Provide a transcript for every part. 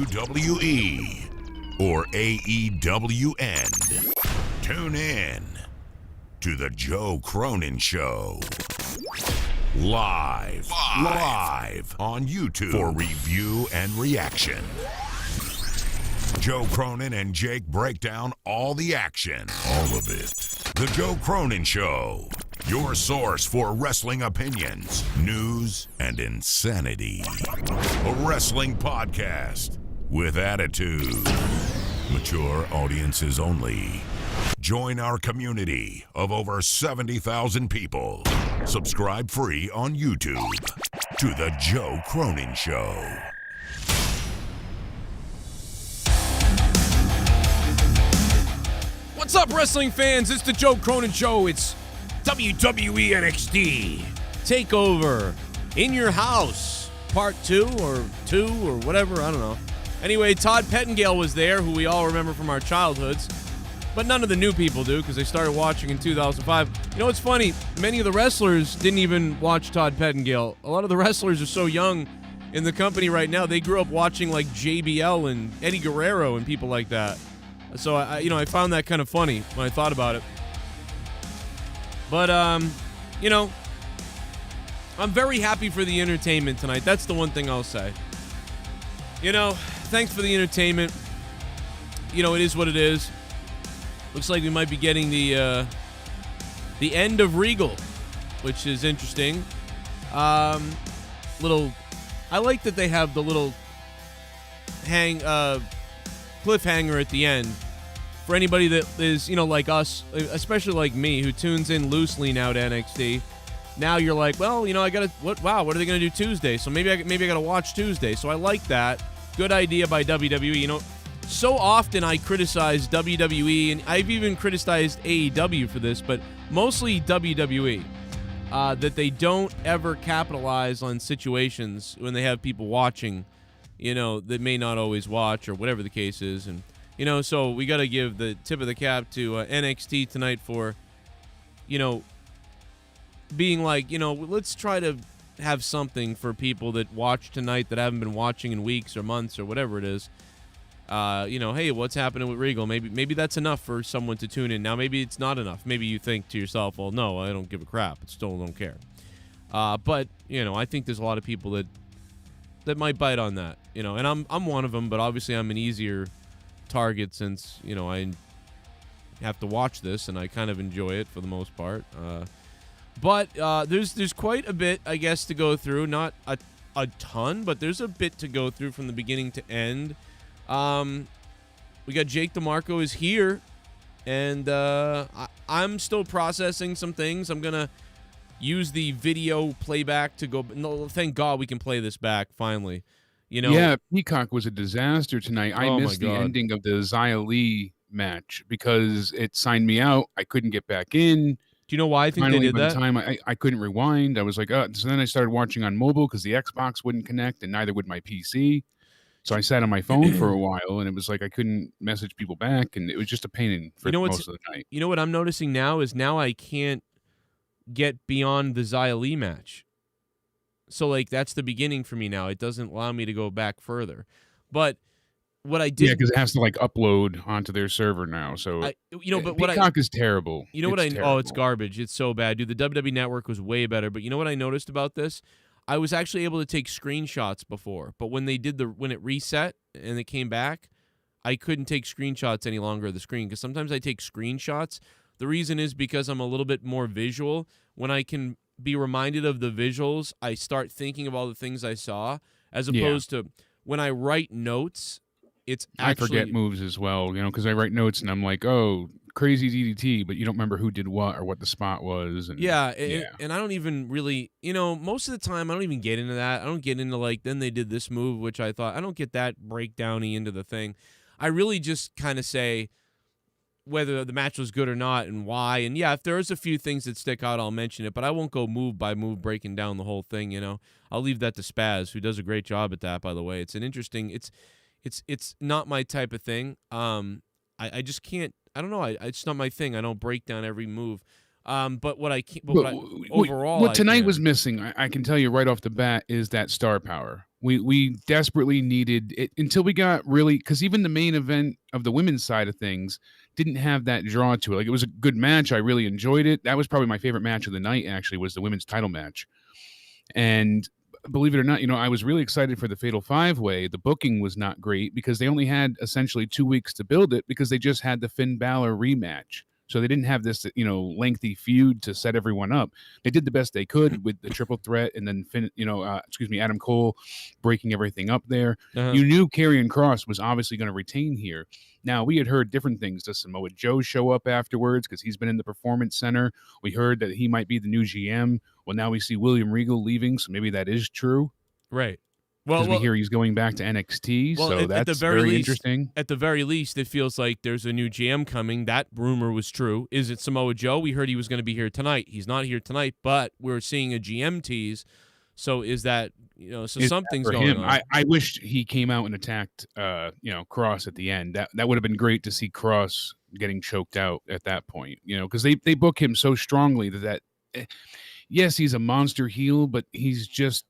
WWE or AEW end, tune in to the Joe Cronin Show. Live on YouTube for review and reaction. Joe Cronin and Jake break down all the action, all of it. The Joe Cronin Show, your source for wrestling opinions, news, and insanity. A wrestling podcast with attitude. Mature audiences only. Join our community of over 70,000 people. Subscribe free on YouTube to The Joe Cronin Show. What's up, wrestling fans? It's The Joe Cronin Show. It's WWE NXT Takeover in your house. Part 2 or whatever, I don't know. Anyway, Todd Pettengill was there, who we all remember from our childhoods. But none of the new people do, because they started watching in 2005. You know what's funny? Many of the wrestlers didn't even watch Todd Pettengill. A lot of the wrestlers are so young in the company right now, they grew up watching like JBL and Eddie Guerrero and people like that. So, I found that kind of funny when I thought about it. But, I'm very happy for the entertainment tonight. That's the one thing I'll say. Thanks for the entertainment. It is what it is. Looks like we might be getting the end of Regal, which is interesting. I like that they have the little cliffhanger at the end. For anybody that is, like us, especially like me, who tunes in loosely now to NXT, now you're like, well, I gotta, what are they gonna do Tuesday? So maybe I gotta watch Tuesday. So I like that. Good idea by WWE. So often I criticize WWE, and I've even criticized AEW for this, but mostly WWE, that they don't ever capitalize on situations when they have people watching, that may not always watch or whatever the case is. And, so we got to give the tip of the cap to NXT tonight for, being like, let's try to have something for people that watch tonight that haven't been watching in weeks or months or whatever it is. Hey, what's happening with Regal? Maybe that's enough for someone to tune in. Now, maybe it's not enough. Maybe you think to yourself, well, no, I don't give a crap. I still don't care. But, I think there's a lot of people that might bite on that, and I'm one of them, but obviously I'm an easier target since, I have to watch this and I kind of enjoy it for the most part. But there's quite a bit, I guess, to go through. Not a ton, but there's a bit to go through from the beginning to end. We got Jake DeMarco is here, and I'm still processing some things. I'm gonna use the video playback to go. No, thank God we can play this back finally. Yeah, Peacock was a disaster tonight. I missed the God. ending of the Xia Li match because it signed me out. I couldn't get back in. Do you know why I think Finally, they did by that? the time I couldn't rewind. I was like, so then I started watching on mobile because the Xbox wouldn't connect, and neither would my PC. So I sat on my phone for a while, and it was like I couldn't message people back, and it was just a pain for most of the night. You know what I'm noticing now is now I can't get beyond the Xia Li match. So, that's the beginning for me now. It doesn't allow me to go back further. But what I did... Yeah, because it has to, upload onto their server now. So, but Peacock is terrible. It's garbage. It's so bad. Dude, the WWE Network was way better. But you know what I noticed about this? I was actually able to take screenshots before, but when it reset and it came back, I couldn't take screenshots any longer of the screen, because sometimes I take screenshots. The reason is because I'm a little bit more visual. When I can be reminded of the visuals, I start thinking of all the things I saw, as opposed to when I write notes, I forget moves as well, because I write notes and I'm like, oh, crazy DDT, but you don't remember who did what or what the spot was. And, and I don't even really, most of the time I don't even get into that. I don't get into then they did this move, which I thought, I don't get that breakdowny into the thing. I really just kind of say whether the match was good or not and why. And yeah, if there's a few things that stick out, I'll mention it, but I won't go move by move breaking down the whole thing. I'll leave that to Spaz, who does a great job at that, by the way. It's an interesting, it's not my type of thing. I just can't, I don't know. It's not my thing. I don't break down every move. But what I can't, overall, what tonight was missing, I can tell you right off the bat, is that star power. We desperately needed it until we got really, because even the main event of the women's side of things didn't have that draw to it. Like, it was a good match. I really enjoyed it. That was probably my favorite match of the night, actually, was the women's title match. And believe it or not, I was really excited for the Fatal 5-Way. The booking was not great because they only had essentially 2 weeks to build it because they just had the Finn Balor rematch. So they didn't have this, lengthy feud to set everyone up. They did the best they could with the triple threat, and then Adam Cole breaking everything up there. You knew Karrion Kross was obviously going to retain here. Now, we had heard different things. Does Samoa Joe show up afterwards because he's been in the Performance Center? We heard that he might be the new GM. Well, now we see William Regal leaving, so maybe that is true. Right. Well, we hear he's going back to NXT, so that's very interesting. At the very least, it feels like there's a new GM coming. That rumor was true. Is it Samoa Joe? We heard he was going to be here tonight. He's not here tonight, but we're seeing a GM tease. So is that, something's going on. I wish he came out and attacked, Kross at the end. That would have been great to see Kross getting choked out at that point, because they book him so strongly that yes, he's a monster heel, but he's just,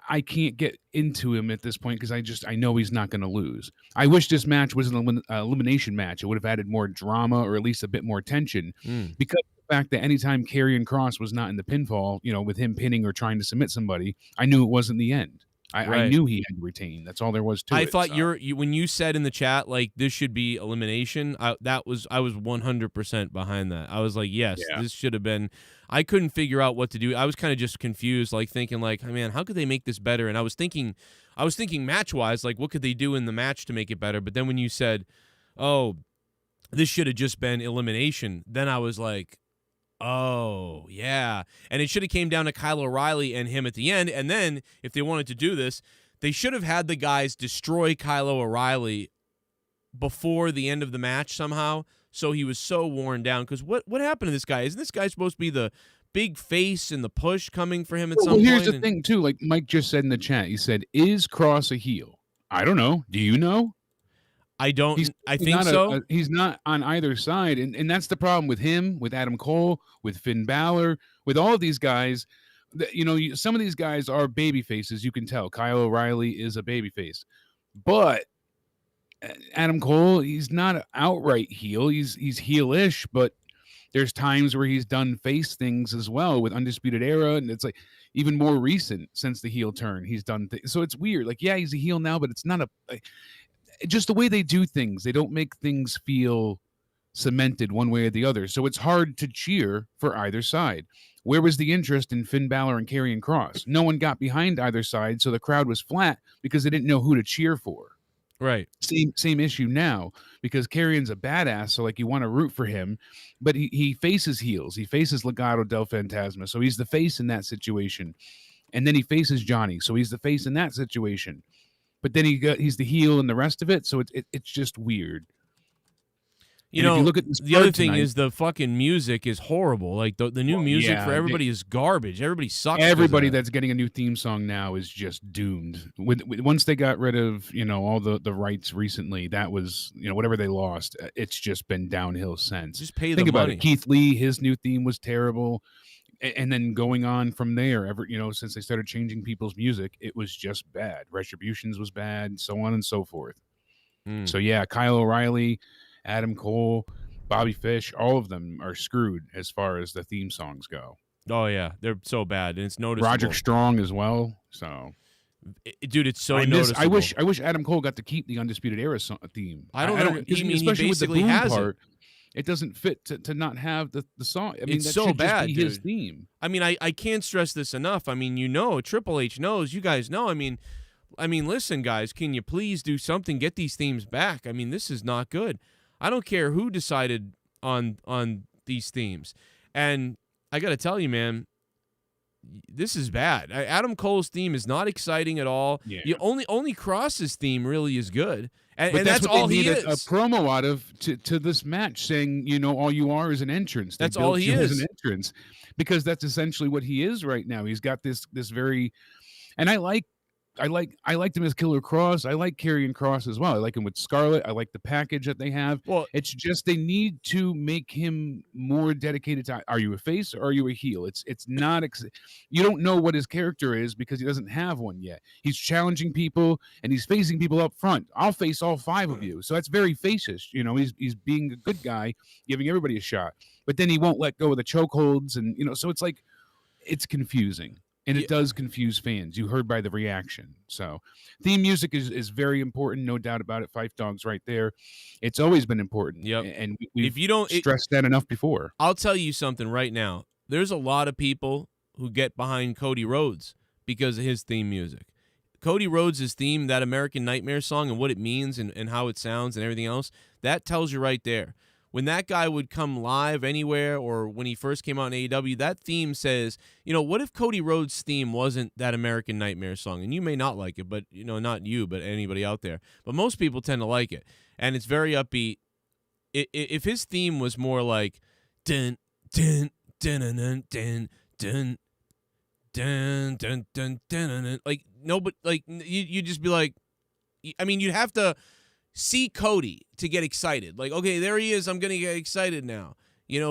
I can't get into him at this point because I know he's not going to lose. I wish this match was an elimination match. It would have added more drama or at least a bit more tension because of the fact that anytime Karrion Kross was not in the pinfall, with him pinning or trying to submit somebody, I knew it wasn't the end. I knew he had to retain. That's all there was to it. I thought when you said in the chat, like, this should be elimination, I was 100% behind that. I was like, yes, this should have been. I couldn't figure out what to do. I was kind of just confused, like thinking like, man, how could they make this better? And I was thinking match-wise, like, what could they do in the match to make it better? But then when you said, oh, this should have just been elimination, then I was like, oh, yeah. And it should have came down to Kyle O'Reilly and him at the end. And then if they wanted to do this, they should have had the guys destroy Kyle O'Reilly before the end of the match somehow. So he was so worn down. Because what happened to this guy? Isn't this guy supposed to be the big face and the push coming for him at some point? Well, here's the thing, too. Like Mike just said in the chat, he said, is Kross a heel? I don't know. Do you know? I think so. He's not on either side. And that's the problem with him, with Adam Cole, with Finn Balor, with all of these guys. Some of these guys are baby faces. You can tell. Kyle O'Reilly is a baby face. But Adam Cole, he's not an outright heel. He's heelish, but there's times where he's done face things as well with Undisputed Era. And it's like even more recent since the heel turn. He's done so it's weird. Like, yeah, he's a heel now, but it's not just the way they do things. They don't make things feel cemented one way or the other. So it's hard to cheer for either side. Where was the interest in Finn Balor and Karrion Kross? No one got behind either side, so the crowd was flat because they didn't know who to cheer for. Right. Same issue now because Karrion's a badass, so like you want to root for him, but he faces heels. He faces Legado del Fantasma, so he's the face in that situation. And then he faces Johnny, so he's the face in that situation. But then he's the heel in the rest of it, so it's just weird. If you look at the other thing is the fucking music is horrible. Like the new music for everybody is garbage. Everybody sucks. Everybody that's getting a new theme song now is just doomed. Once they got rid of all the rights recently, that was whatever they lost. It's just been downhill since. Just pay the money. Think about it. Keith Lee, his new theme was terrible. And then going on from there, since they started changing people's music, it was just bad. Retributions was bad, so on and so forth. So yeah, Kyle O'Reilly, Adam Cole, Bobby Fish, all of them are screwed as far as the theme songs go. Oh yeah, they're so bad, and it's noticeable. Roderick Strong as well. So, dude, it's so noticeable. I wish Adam Cole got to keep the Undisputed Era theme. I don't know. Especially with the boom part. It doesn't fit to not have the song. I mean, it's that so should bad, just be his theme. I mean, I can't stress this enough. I mean, Triple H knows. You guys know. I mean, listen, guys, can you please do something? Get these themes back. I mean, this is not good. I don't care who decided on these themes. And I got to tell you, man, this is bad. Adam Cole's theme is not exciting at all. Yeah. Only Kross's theme really is good. And that's all he is. A promo out of to this match saying, all you are is an entrance. That's all he is. An entrance, because that's essentially what he is right now. He's got this very, and I like I liked him as Killer Kross. I like Karrion Kross as well. I like him with Scarlett. I like the package that they have. Well, It's just they need to make him more dedicated to, are you a face or are you a heel? It's not you don't know what his character is because he doesn't have one yet. He's challenging people and he's facing people up front. I'll face all 5 of you. So that's very facish. You know, he's being a good guy, giving everybody a shot. But then he won't let go of the chokeholds, and so it's like it's confusing. And it does confuse fans. You heard by the reaction. So theme music is very important, no doubt about it. Five Dogs right there. It's always been important. Yep. And we've stressed that enough before. I'll tell you something right now. There's a lot of people who get behind Cody Rhodes because of his theme music. Cody Rhodes' theme, that American Nightmare song and what it means and how it sounds and everything else, that tells you right there. When that guy would come live anywhere or when he first came out in AEW, that theme says, what if Cody Rhodes' theme wasn't that American Nightmare song? And you may not like it, but, not you, but anybody out there. But most people tend to like it. And it's very upbeat. If his theme was more like, dun, dun, dun, dun, dun, dun, dun, dun, dun, dun, dun, like, no, but, like, you'd just be like, I mean, you'd have to see Cody to get excited. Like, okay, there he is. I'm going to get excited now.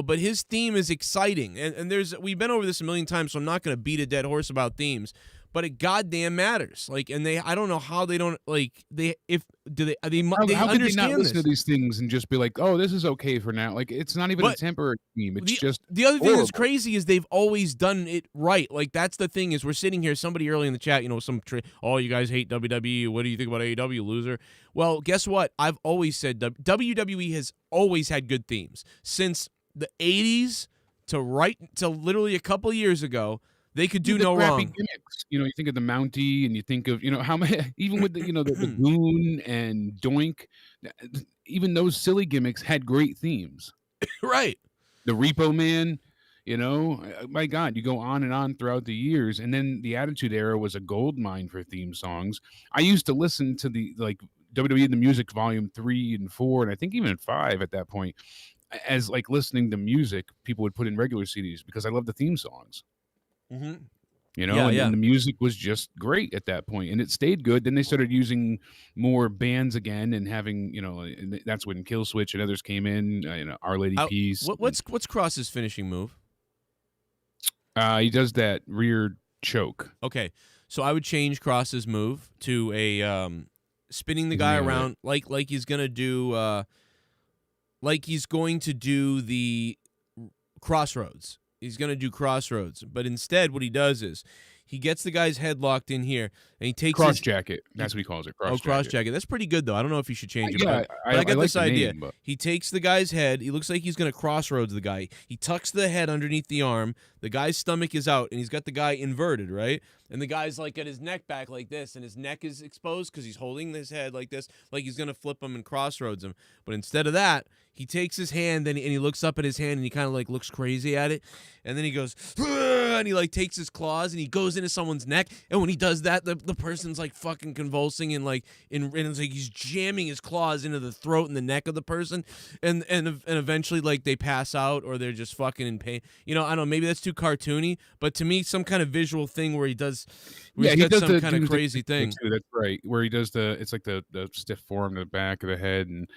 But his theme is exciting. And we've been over this a million times, so I'm not going to beat a dead horse about themes, but it goddamn matters. Like, and I don't know how they don't, like, they how could they not listen to this. these things and just be like, oh, this is okay for now? Like, it's not even a temporary theme. It's just the other thing horrible. that's crazy is they've always done it right. Like, that's the thing is we're sitting here, somebody early in the chat, oh, you guys hate WWE. What do you think about AEW, loser? Well, guess what? I've always said WWE has always had good themes. Since the 80s to literally a couple years ago, they could do no wrong. Gimmicks. You think of the Mountie, and you think of how many, even with the the Goon and Doink, even those silly gimmicks had great themes. Right. The Repo Man, my God, you go on and on throughout the years, and then the Attitude Era was a gold mine for theme songs. I used to listen to the WWE The Music Volume 3 and 4, and I think even 5 at that point, as listening to music people would put in regular CDs because I love the theme songs. Mm-hmm. And the music was just great at that point, and it stayed good. Then they started using more bands again, and having and that's when Kill Switch and others came in. Our Lady Peace. What's Kross's finishing move? He does that rear choke. Okay, so I would change Kross's move to a spinning the guy around like he's gonna do like he's going to do the Crossroads. He's going to do Crossroads. But instead, what he does is he gets the guy's head locked in here, and he takes Cross jacket. That's what he calls it. Cross jacket. That's pretty good, though. I don't know if you should change it. Yeah, but I got like this idea. Name, he takes the guy's head. He looks like he's going to Crossroads the guy. He tucks the head underneath the arm. The guy's stomach is out, and he's got the guy inverted, right? And the guy's got his neck back like this, and his neck is exposed because he's holding his head like this, like he's going to flip him and Crossroads him. But instead of that, he takes his hand and he looks up at his hand and he kind of looks crazy at it. And then he goes, and he takes his claws and he goes into someone's neck. And when he does that, the person's fucking convulsing and it's like he's jamming his claws into the throat and the neck of the person. And eventually they pass out or they're just fucking in pain. I don't know, maybe that's too cartoony, but to me, some kind of visual thing where he does some kind of crazy thing. That's right. Where he does it's like the stiff form to the back of the head, and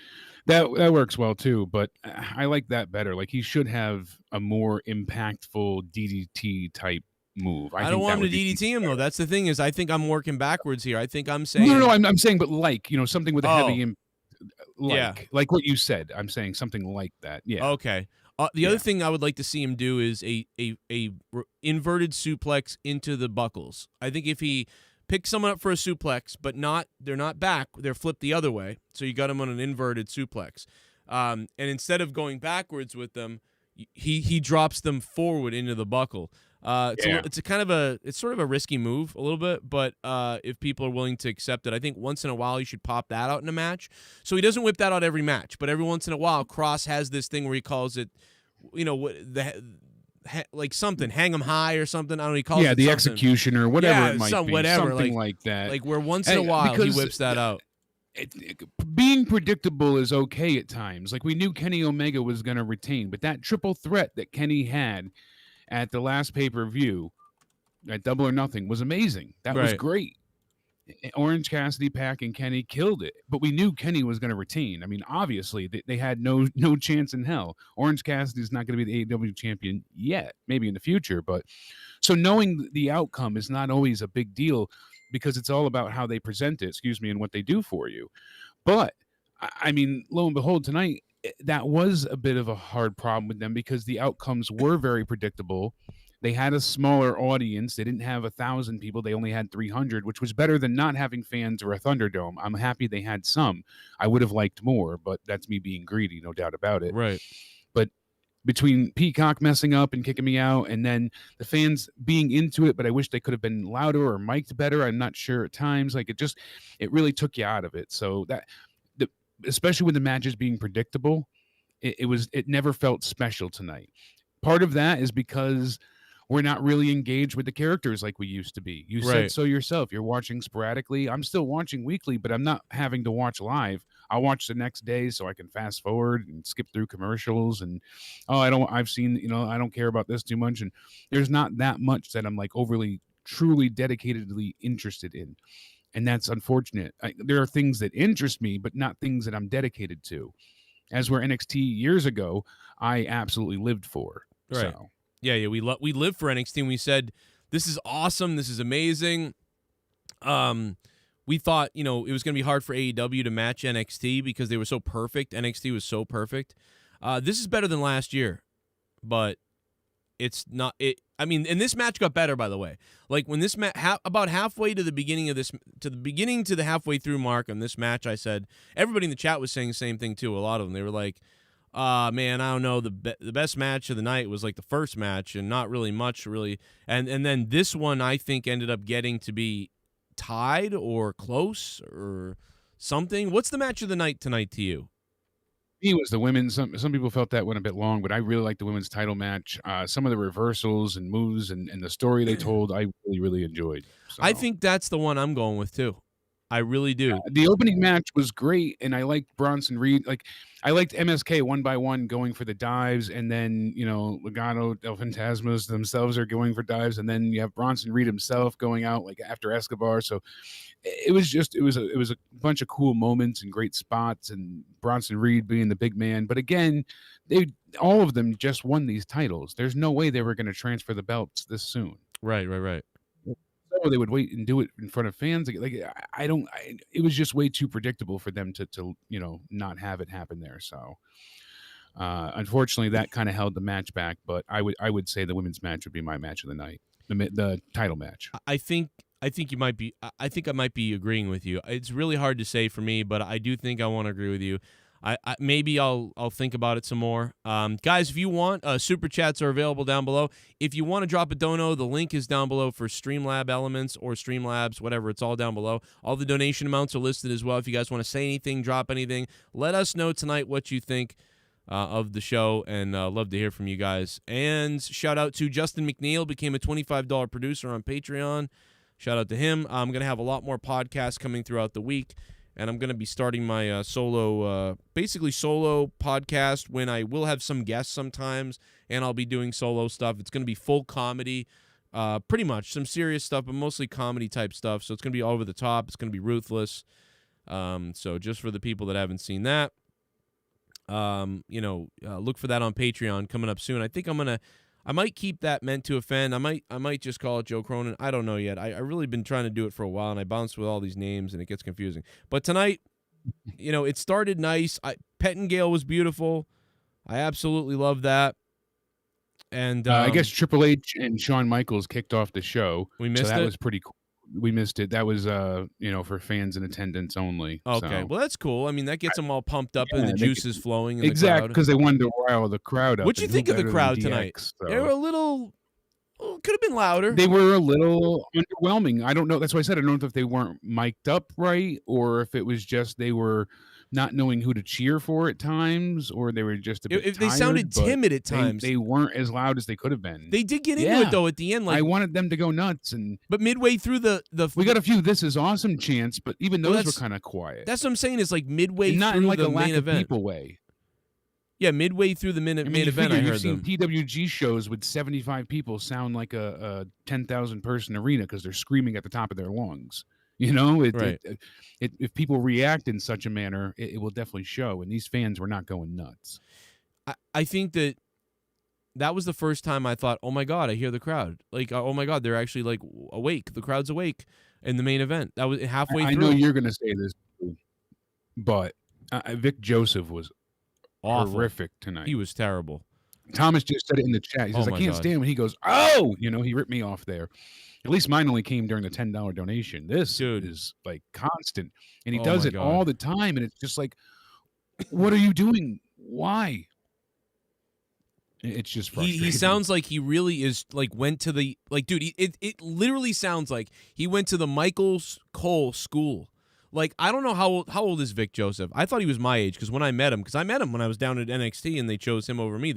that works well too. But I like that better. He should have a more impactful DDT type move. I don't want him to DDT him though. That's the thing is I think I'm working backwards here. I think I'm saying no. I'm saying, but something with a heavy impact. Yeah. Like what you said. I'm saying something like that. Yeah. Okay. The other thing I would like to see him do is a inverted suplex into the buckles. I think if he picks someone up for a suplex, but they're not back, they're flipped the other way. So you got him on an inverted suplex, and instead of going backwards with them, he drops them forward into the buckle. It's sort of a risky move a little bit, but if people are willing to accept it, I think once in a while you should pop that out in a match. So he doesn't whip that out every match, but every once in a while, Kross has this thing where he calls it, something, hang him high or something. I don't know. He calls it the something. executioner, whatever it might be, whatever, something like that. Like where once in a while he whips that out. Being predictable is okay at times. We knew Kenny Omega was going to retain, but that triple threat that Kenny had at the last pay-per-view at Double or Nothing was amazing. That was great. Orange Cassidy, Pac, and Kenny killed it, but we knew Kenny was going to retain. I mean, obviously, they had no chance in hell. Orange Cassidy is not going to be the AEW champion yet, maybe in the future. But so knowing the outcome is not always a big deal because it's all about how they present it, and what they do for you. But I mean, lo and behold, tonight, that was a bit of a hard problem with them because the outcomes were very predictable. They had a smaller audience. They didn't have 1,000 people. They only had 300, which was better than not having fans or a Thunderdome. I'm happy they had some. I would have liked more, but that's me being greedy, no doubt about it. Right. But between Peacock messing up and kicking me out and then the fans being into it, but I wish they could have been louder or mic'd better. I'm not sure at times. Like it really took you out of it. So especially with the matches being predictable, it never felt special tonight. Part of that is because we're not really engaged with the characters like we used to be. You said so yourself. You're watching sporadically. I'm still watching weekly, but I'm not having to watch live. I'll watch the next day so I can fast forward and skip through commercials. And I've seen, I don't care about this too much. And there's not that much that I'm like overly, truly dedicatedly interested in. And that's unfortunate. There are things that interest me, but not things that I'm dedicated to. As where NXT years ago, I absolutely lived for. Right. So. Yeah. We lived for NXT, and we said, this is awesome. This is amazing. We thought, it was going to be hard for AEW to match NXT because they were so perfect. NXT was so perfect. This is better than last year, but it's not. And this match got better, by the way. Like when this about halfway to the beginning of this, to the halfway through mark on this match, I said, everybody in the chat was saying the same thing too. A lot of them, they were like, man, I don't know. The best match of the night was like the first match, and not really much, really. And then this one, I think, ended up getting to be tied or close or something. What's the match of the night tonight to you? It was the women's. Some people felt that went a bit long, but I really liked the women's title match. Some of the reversals and moves and the story they told, I really, really enjoyed. So. I think that's the one I'm going with too. I really do. The opening match was great, and I liked Bronson Reed. Like, I liked MSK one by one going for the dives, and then Legado del Fantasmas themselves are going for dives, and then you have Bronson Reed himself going out like after Escobar. So it was a bunch of cool moments and great spots, and Bronson Reed being the big man. But again, all of them just won these titles. There's no way they were going to transfer the belts this soon. Right. Or they would wait and do it in front of fans. It was just way too predictable for them to not have it happen there. So unfortunately that kind of held the match back, but I would say the women's match would be my match of the night. The title match. I think I might be agreeing with you. It's really hard to say for me, but I do think I want to agree with you. Maybe I'll think about it some more. Guys, if you want, super chats are available down below. If you want to drop a dono, the link is down below for Streamlab Elements or Streamlabs, whatever. It's all down below. All the donation amounts are listed as well. If you guys want to say anything, drop anything, let us know tonight what you think of the show, and love to hear from you guys. And shout out to Justin McNeil, became a $25 producer on Patreon. Shout out to him. I'm going to have a lot more podcasts coming throughout the week. And I'm going to be starting my solo podcast when I will have some guests sometimes, and I'll be doing solo stuff. It's going to be full comedy, pretty much. Some serious stuff, but mostly comedy type stuff. So it's going to be over the top. It's going to be ruthless. So just for the people that haven't seen that, look for that on Patreon coming up soon. I think I might keep that meant to offend. I might just call it Joe Cronin. I don't know yet. I really been trying to do it for a while, and I bounced with all these names, and it gets confusing. But tonight, it started nice. Pettingale was beautiful. I absolutely love that. And I guess Triple H and Shawn Michaels kicked off the show. We missed it. So that was pretty cool. We missed it. That was for fans in attendance only. Okay, so. Well, that's cool. I mean, that gets them all pumped up and the juices flowing in exactly, the crowd. Because they wanted to rile the crowd up. What'd you think of the crowd tonight? So. They were a little, could have been louder. They were a little underwhelming. I don't know. That's why I said I don't know if they weren't mic'd up right, or if it was just they were not knowing who to cheer for at times, or they were just a bit tired, they sounded timid at times. They weren't as loud as they could have been. They did get into it though at the end. Like, I wanted them to go nuts, but midway through the we got a few "This is awesome" chants, but even those were kind of quiet. That's what I'm saying. Is like midway and not through in like the a lack main of event. people way. Yeah, midway through the main event, I heard you've seen them. PWG shows with 75 people sound like a 10,000 person arena because they're screaming at the top of their lungs. You know, Right. if people react in such a manner, it will definitely show. And these fans were not going nuts. I think that was the first time I thought, oh my God, I hear the crowd. Like, oh my God, they're actually like awake. The crowd's awake in the main event. That was halfway I through. know you're going to say this, but Vic Joseph was Awful. horrific tonight. He was terrible. Thomas just said it in the chat. He says, I can't stand when he goes, oh, you know, he ripped me off there. At least mine only came during the $10 donation. This dude is like constant. And he does it all the time. And it's just like, what are you doing? Why? It's just frustrating. He sounds like he really is like went to the like, dude. It literally sounds like he went to the Michael Cole school. Like, I don't know how old is Vic Joseph. I thought he was my age because when I met him when I was down at NXT and they chose him over me.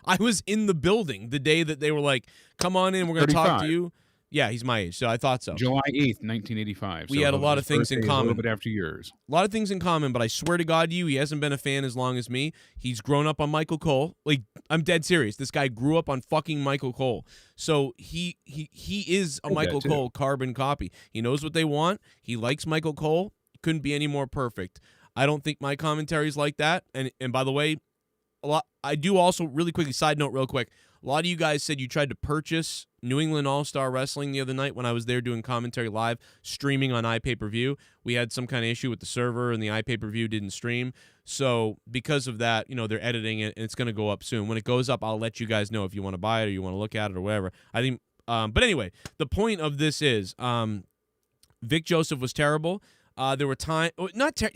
I was in the building the day that they were like, "Come on in, we're going to talk to you." Yeah, he's my age, so I thought so. July 8th, 1985. We had a lot of things in common. A little bit after yours. A lot of things in common, but I swear to God, he hasn't been a fan as long as me. He's grown up on Michael Cole. Like, I'm dead serious. This guy grew up on fucking Michael Cole. So he is a Michael Cole carbon copy. He knows what they want. He likes Michael Cole. Couldn't be any more perfect. I don't think my commentary's like that. And by the way, I do also, really quickly, side note real quick, a lot of you guys said you tried to purchase New England All-Star Wrestling the other night when I was there doing commentary live, streaming on iPay-per-view. We had some kind of issue with the server, and the iPay-per-view didn't stream. So because of that, they're editing it, and it's going to go up soon. When it goes up, I'll let you guys know if you want to buy it or you want to look at it or whatever. I think, but anyway, the point of this is Vic Joseph was terrible. There were times,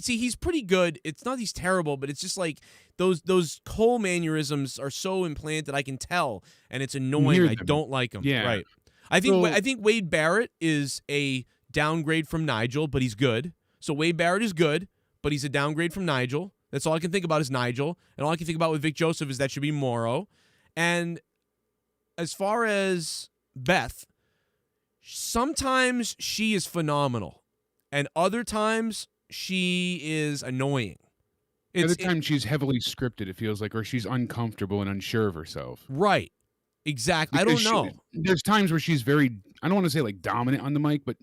see, he's pretty good. It's not he's terrible, but it's just like those Cole mannerisms are so implanted. I can tell, and it's annoying. I don't like them. Yeah, right. I think Wade Barrett is a downgrade from Nigel, but he's good. So Wade Barrett is good, but he's a downgrade from Nigel. That's all I can think about is Nigel, and all I can think about with Vic Joseph is that should be Morrow. And as far as Beth, sometimes she is phenomenal. And other times, she is annoying. Other times, she's heavily scripted, it feels like, or she's uncomfortable and unsure of herself. Right. Exactly. I don't know. There's times where she's very, I don't want to say like dominant on the mic, but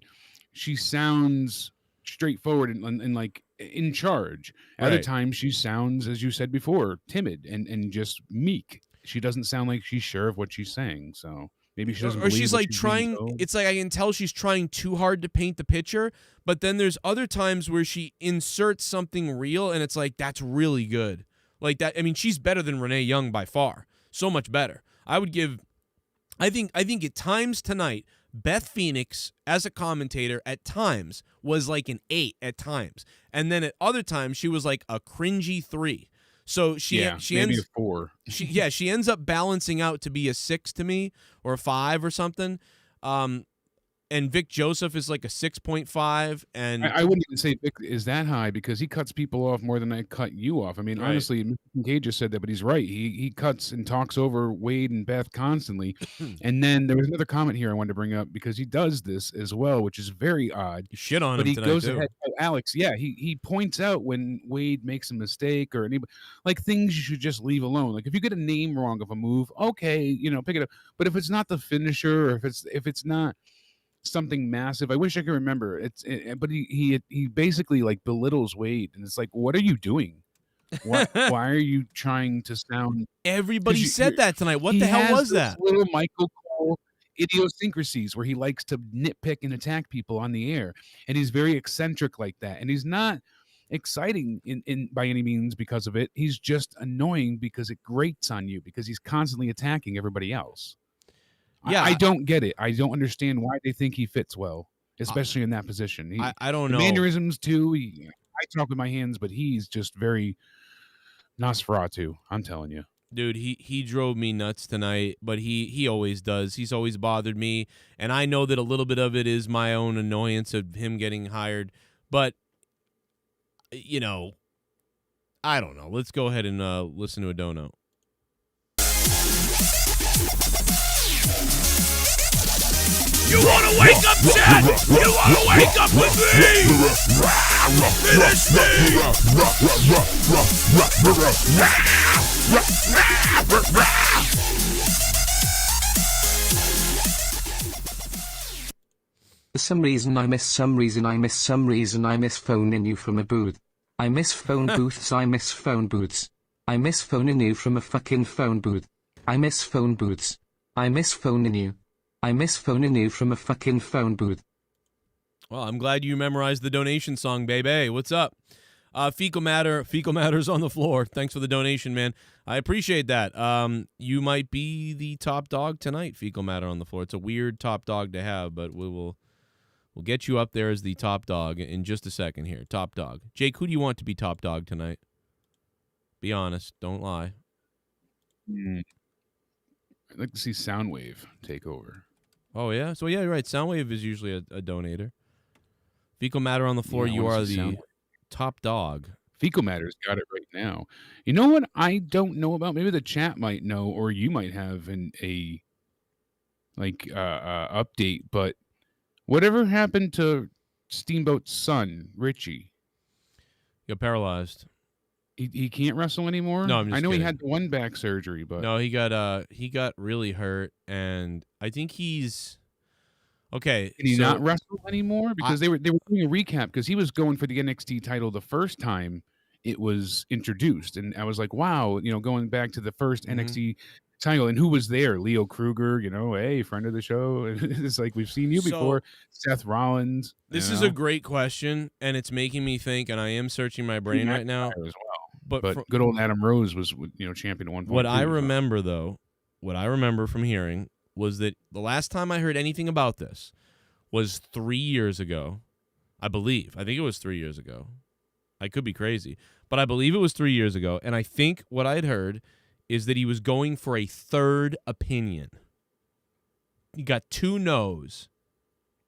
she sounds straightforward and like in charge. Other times, she sounds, as you said before, timid and just meek. She doesn't sound like she's sure of what she's saying, so... Maybe she doesn't, or she's like trying. It's like I can tell she's trying too hard to paint the picture. But then there's other times where she inserts something real, and it's like that's really good. Like that. I mean, she's better than Renee Young by far. So much better. I think at times tonight, Beth Phoenix as a commentator at times was like an 8 at times, and then at other times she was like a cringy 3. So she maybe ends a 4. She ends up balancing out to be a 6 to me or a 5 or something. And Vic Joseph is like a 6.5. And I wouldn't even say Vic is that high because he cuts people off more than I cut you off. I mean, honestly, Mr. Cage just said that, but he's right. He cuts and talks over Wade and Beth constantly. And then there was another comment here I wanted to bring up because he does this as well, which is very odd. You shit on him, but he goes too. ahead. Oh, Alex, he points out when Wade makes a mistake or anybody, like things you should just leave alone. Like if you get a name wrong of a move, okay, pick it up. But if it's not the finisher, or if it's not something massive, I wish I could remember. But he basically like belittles Wade, and it's like, what are you doing? Why are you trying to sound? Everybody said that tonight. What the hell was that? Little Michael Cole idiosyncrasies where he likes to nitpick and attack people on the air, and he's very eccentric like that. And he's not exciting in by any means because of it. He's just annoying because it grates on you because he's constantly attacking everybody else. Yeah, I don't get it. I don't understand why they think he fits well, especially in that position. I don't know. Mannerisms too. I talk with my hands, but he's just very Nosferatu. I'm telling you, dude. He drove me nuts tonight, but he always does. He's always bothered me, and I know that a little bit of it is my own annoyance of him getting hired. But I don't know. Let's go ahead and listen to a dono. You wanna wake up, Chad? You wanna wake up with me? Finish me! some reason I miss phoning you from a booth. I miss phone booths, I miss phone booths. I miss phoning you from a fucking phone booth. I miss phone booths. I miss phoning you. I miss phoning you from a fucking phone booth. Well, I'm glad you memorized the donation song, baby. What's up? Fecal Matter's on the floor. Thanks for the donation, man. I appreciate that. You might be the top dog tonight, Fecal Matter on the floor. It's a weird top dog to have, but we'll get you up there as the top dog in just a second here. Top dog. Jake, who do you want to be top dog tonight? Be honest. Don't lie. I'd like to see Soundwave take over. Oh, yeah? So, yeah, you're right. Soundwave is usually a donator. Fecal Matter on the floor, Yeah, you are the top dog. Fecal Matter's got it right now. You know what I don't know about? Maybe the chat might know, or you might have a update, but whatever happened to Steamboat's son, Richie? Got paralyzed. He can't wrestle anymore? No, I'm just I know kidding. he had the one back surgery, but No, he got really hurt, and I think he's okay. can he so, not wrestle anymore? Because they were doing a recap because he was going for the NXT title the first time it was introduced, and I was like, wow, going back to the first NXT title, and who was there? Leo Kruger, hey, friend of the show. It's like we've seen you before. Seth Rollins. This is a great question, and it's making me think, and I am searching my brain right now. As well. But good old Adam Rose was champion at one point. What I remember from hearing was that the last time I heard anything about this was 3 years ago. I think it was 3 years ago. I could be crazy, but I believe it was 3 years ago. And I think what I'd heard is that he was going for a third opinion. He got 2 no's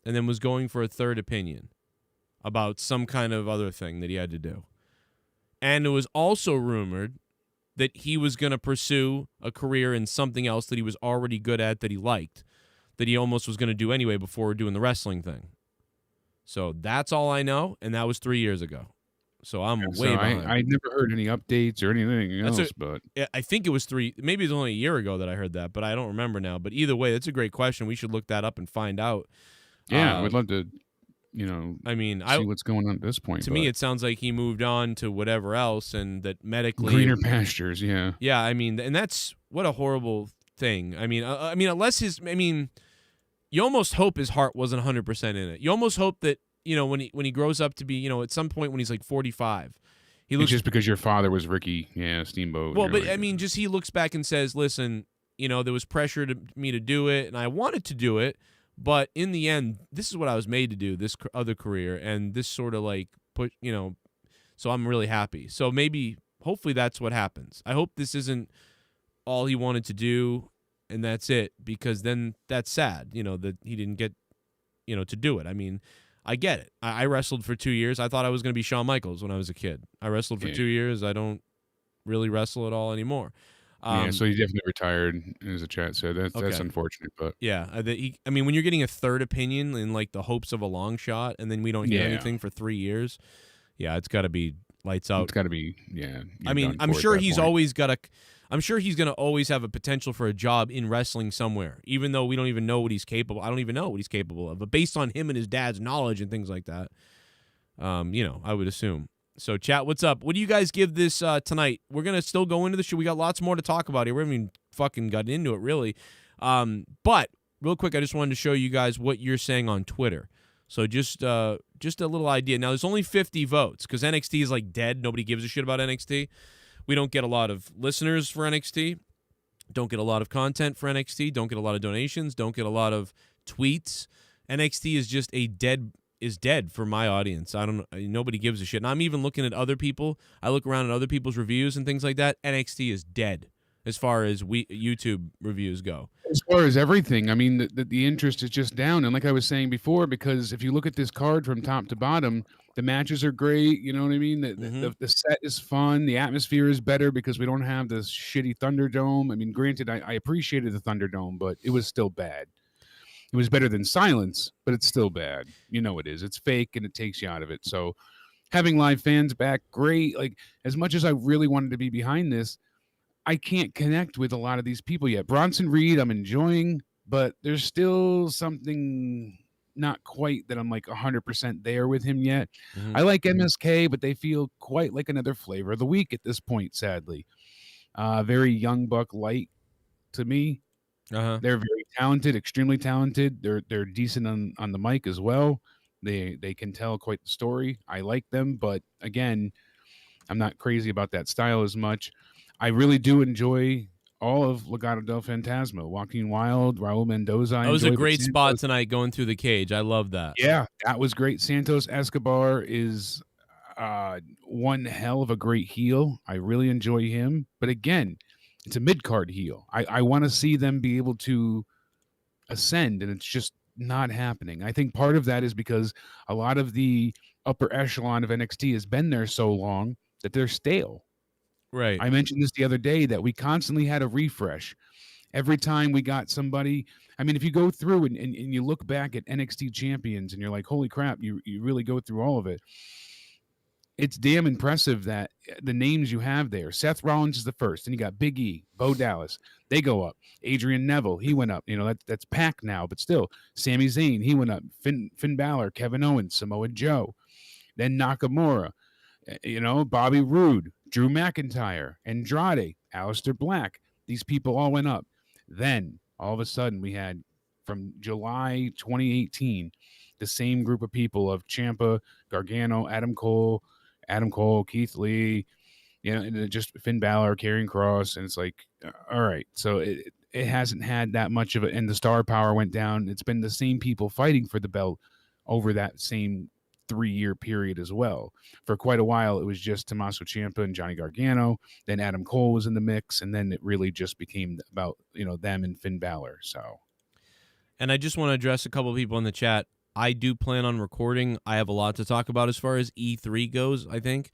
and then was going for a third opinion about some kind of other thing that he had to do. And it was also rumored that he was going to pursue a career in something else that he was already good at, that he liked, that he almost was going to do anyway before doing the wrestling thing. So that's all I know, and that was 3 years ago. So I'm way behind. I never heard any updates or anything else, but I think it was 3. Maybe it was only a year ago that I heard that, but I don't remember now. But either way, that's a great question. We should look that up and find out. Yeah, I would love to. See what's going on at this point. To me, it sounds like he moved on to whatever else, and that medically greener pastures. Yeah, yeah. I mean, and that's what a horrible thing. I mean, unless you almost hope his heart wasn't 100% in it. You almost hope that when he grows up to be at some point when he's like 45, he looks just because your father was Ricky, Steamboat. Well, but just he looks back and says, "Listen, there was pressure to me to do it, and I wanted to do it." But in the end, this is what I was made to do, this other career, and this sort of so I'm really happy. So hopefully that's what happens. I hope this isn't all he wanted to do and that's it, because then that's sad, that he didn't get, to do it. I mean, I get it. I wrestled for 2 years. I thought I was going to be Shawn Michaels when I was a kid. I wrestled for 2 years. I don't really wrestle at all anymore. So he definitely retired, as the chat said. That's unfortunate, but yeah, when you're getting a third opinion in like the hopes of a long shot, and then we don't hear anything for 3 years, it's got to be lights out. It's got to be I'm sure he's always got I'm sure he's going to always have a potential for a job in wrestling somewhere, even though we don't even know what he's capable. I don't even know what he's capable of, but based on him and his dad's knowledge and things like that, I would assume. So, chat, what's up? What do you guys give this tonight? We're going to still go into the show. We got lots more to talk about here. We haven't even fucking gotten into it, really. But, real quick, I just wanted to show you guys what you're saying on Twitter. So, just a little idea. Now, there's only 50 votes because NXT is, like, dead. Nobody gives a shit about NXT. We don't get a lot of listeners for NXT. Don't get a lot of content for NXT. Don't get a lot of donations. Don't get a lot of tweets. NXT is just dead for my audience. Nobody gives a shit. And I'm even looking at other people. I look around at other people's reviews and things like that. NXT is dead as far as YouTube reviews go. As far as everything, I mean, the interest is just down. And like I was saying before, because if you look at this card from top to bottom, the matches are great. You know what I mean? The set is fun. The atmosphere is better because we don't have this shitty Thunderdome. I mean, granted, I appreciated the Thunderdome, but it was still bad. It was better than silence, but it's still bad. It is. It's fake, and it takes you out of it. So having live fans back, great. Like, as much as I really wanted to be behind this, I can't connect with a lot of these people yet. Bronson Reed, I'm enjoying, but there's still something not quite that I'm like 100% there with him yet. Mhm. I like MSK, but they feel quite like another flavor of the week at this point, sadly. Very young buck light to me. Uh-huh. They're very talented, extremely talented. They're decent on the mic as well. They can tell quite the story. I like them, but again, I'm not crazy about that style as much. I really do enjoy all of Legado del Fantasma. Joaquin Wild, Raul Mendoza. That was a great spot tonight going through the cage. I love that. Yeah, that was great. Santos Escobar is one hell of a great heel. I really enjoy him. But again, it's a mid-card heel. I want to see them be able to ascend, and it's just not happening. I think part of that is because a lot of the upper echelon of NXT has been there so long that they're stale. Right. I mentioned this the other day that we constantly had a refresh. Every time we got somebody, I mean, if you go through and you look back at NXT champions and you're like, holy crap, you really go through all of it. It's damn impressive that the names you have there. Seth Rollins is the first. Then you got Big E, Bo Dallas. They go up. Adrian Neville, he went up. You know, that's Pac now, but still. Sami Zayn, he went up. Finn Balor, Kevin Owens, Samoa Joe. Then Nakamura, you know, Bobby Roode, Drew McIntyre, Andrade, Aleister Black. These people all went up. Then, all of a sudden, we had, from July 2018, the same group of people of Ciampa, Gargano, Adam Cole, Keith Lee, you know, and just Finn Balor, Karrion Kross, and it's like, all right. So it hasn't had that much of it, and the star power went down. It's been the same people fighting for the belt over that same 3-year period as well. For quite a while, it was just Tommaso Ciampa and Johnny Gargano. Then Adam Cole was in the mix, and then it really just became about, you know, them and Finn Balor. So, and I just want to address a couple of people in the chat. I do plan on recording. I have a lot to talk about as far as E3 goes, I think.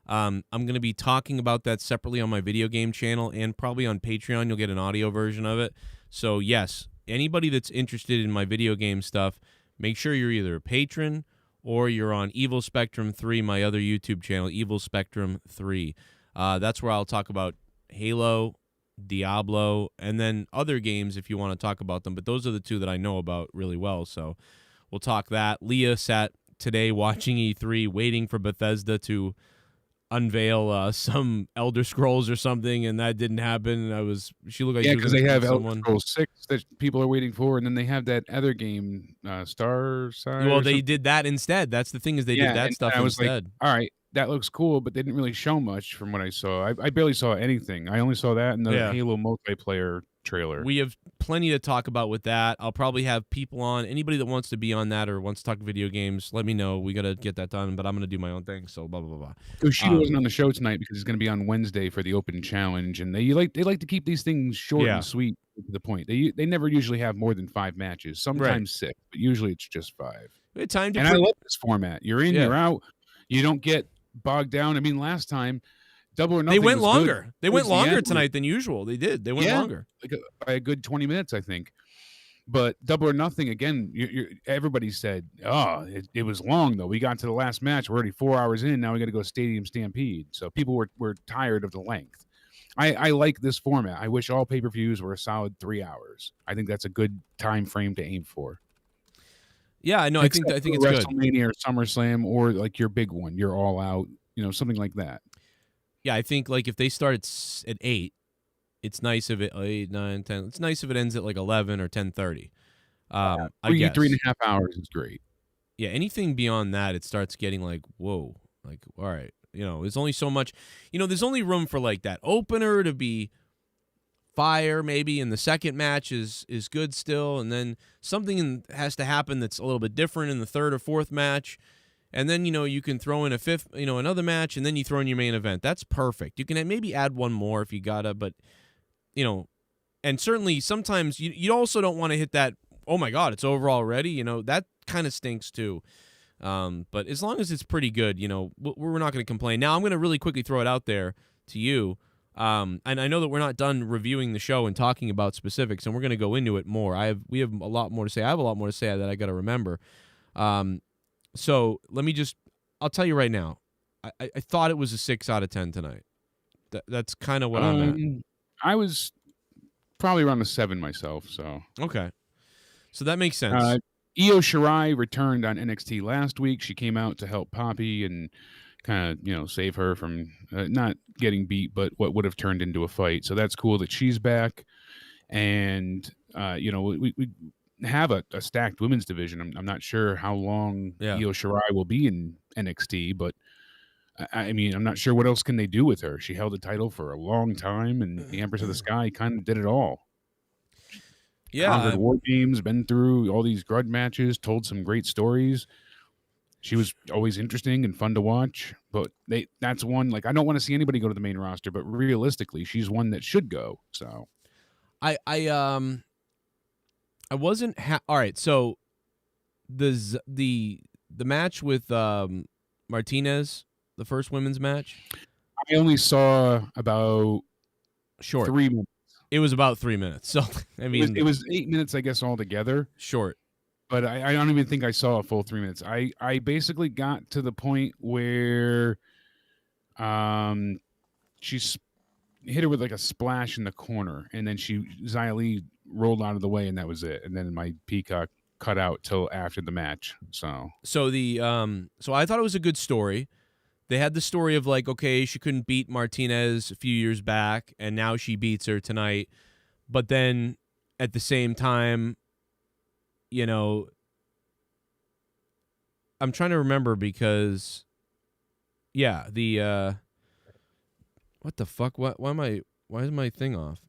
I'm going to be talking about that separately on my video game channel and probably on Patreon. You'll get an audio version of it. So, yes, anybody that's interested in my video game stuff, make sure you're either a patron or you're on Evil Spectrum 3, my other YouTube channel, Evil Spectrum 3. That's where I'll talk about Halo, Diablo, and then other games if you want to talk about them. But those are the two that I know about really well, so we'll talk that. Leah sat today watching E3, waiting for Bethesda to unveil some Elder Scrolls or something, and that didn't happen. She looked like she was because they have Elder someone. Scrolls 6 that people are waiting for, and then they have that other game, Star Side. Well, they did that instead. That's the thing, is they did that stuff I was instead. Like, all right, that looks cool, but they didn't really show much from what I saw. I barely saw anything. I only saw that in the Halo multiplayer trailer. We have plenty to talk about with that. I'll probably have people on. Anybody that wants to be on that or wants to talk video games, let me know. We got to get that done, but I'm going to do my own thing, so blah, blah, blah. Kushida wasn't on the show tonight because he's going to be on Wednesday for the Open Challenge, and they like to keep these things short and sweet to the point. They never usually have more than 5 matches, sometimes 6, but usually it's just 5. I love this format. You're in, you're out. You don't get bogged down. I mean, last time, Double or Nothing. They went longer. Good. They went longer tonight than usual. They did. They went longer. Like by a good 20 minutes, I think. But Double or Nothing, again, everybody said, oh, it was long, though. We got to the last match. We're already 4 hours in. Now we got to go Stadium Stampede. So people were tired of the length. I like this format. I wish all pay-per-views were a solid 3 hours. I think that's a good time frame to aim for. Yeah, I know. I think it's good. WrestleMania or SummerSlam, or like your big one, you're all out, something like that. Yeah, I think like if they start at 8, it's nice if it 8, 9, 10. It's nice if it ends at like 11 or 10:30. I guess 3.5 hours is great. Yeah, anything beyond that, it starts getting like, whoa, like, all right, there's only so much. There's only room for like that opener to be fire maybe, and the second match is good still, and then something has to happen that's a little bit different in the third or fourth match. And then, you can throw in a fifth, another match, and then you throw in your main event. That's perfect. You can maybe add one more if you gotta, but, and certainly sometimes you also don't want to hit that, oh my God, it's over already. That kind of stinks too. But as long as it's pretty good, we're not going to complain. Now, I'm going to really quickly throw it out there to you. And I know that we're not done reviewing the show and talking about specifics, and we're going to go into it more. We have a lot more to say. I have a lot more to say that I got to remember. So I'll tell you right now, I thought it was a 6 out of 10 tonight. That's kind of what I'm at. I was probably around a 7 myself. So okay, so that makes sense. Io Shirai returned on NXT last week. She came out to help Poppy and kind of, save her from not getting beat, but what would have turned into a fight. So that's cool that she's back. And, we have a stacked women's division. I'm not sure how long Io Shirai will be in NXT, but I mean, I'm not sure what else can they do with her. She held the title for a long time, and the Empress of the Sky kind of did it all. Conquered war games, been through all these grudge matches, told some great stories. She was always interesting and fun to watch, but that's one, like, I don't want to see anybody go to the main roster, but realistically, she's one that should go. So I wasn't all right, so the match with Martinez, the first women's match, I only saw about short 3 minutes. It was about 3 minutes. So I mean, it was 8 minutes, I guess, altogether. Short. But I don't even think I saw a full 3 minutes. I basically got to the point where she hit her with like a splash in the corner, and then Xia Li rolled out of the way, and that was it. And then my Peacock cut out till after the match. So I thought it was a good story. They had the story of like, okay, she couldn't beat Martinez a few years back, and now she beats her tonight. But then at the same time, I'm trying to remember because, what the fuck? Why is my thing off?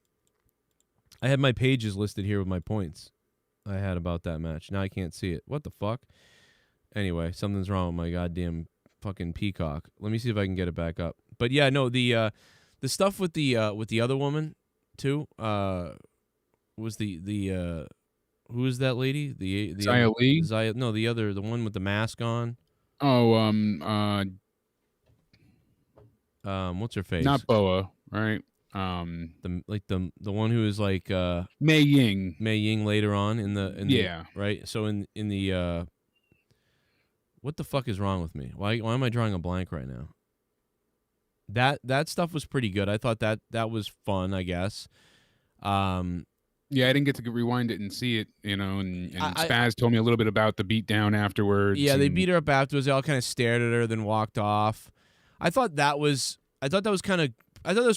I had my pages listed here with my points I had about that match. Now I can't see it. What the fuck? Anyway, something's wrong with my goddamn fucking Peacock. Let me see if I can get it back up. But yeah, no, the stuff with the other woman too, was the who is that lady? The Xia Li? No, the one with the mask on. Oh, what's her face? not Boa, right? The one who is like Mei Ying. Mei Ying later on in the . Right. So in the what the fuck is wrong with me? Why am I drawing a blank right now? That stuff was pretty good. I thought that was fun, I guess. Yeah, I didn't get to rewind it and see it, and Spaz told me a little bit about the beatdown afterwards. Yeah, they beat her up afterwards. They all kind of stared at her, then walked off. I thought that was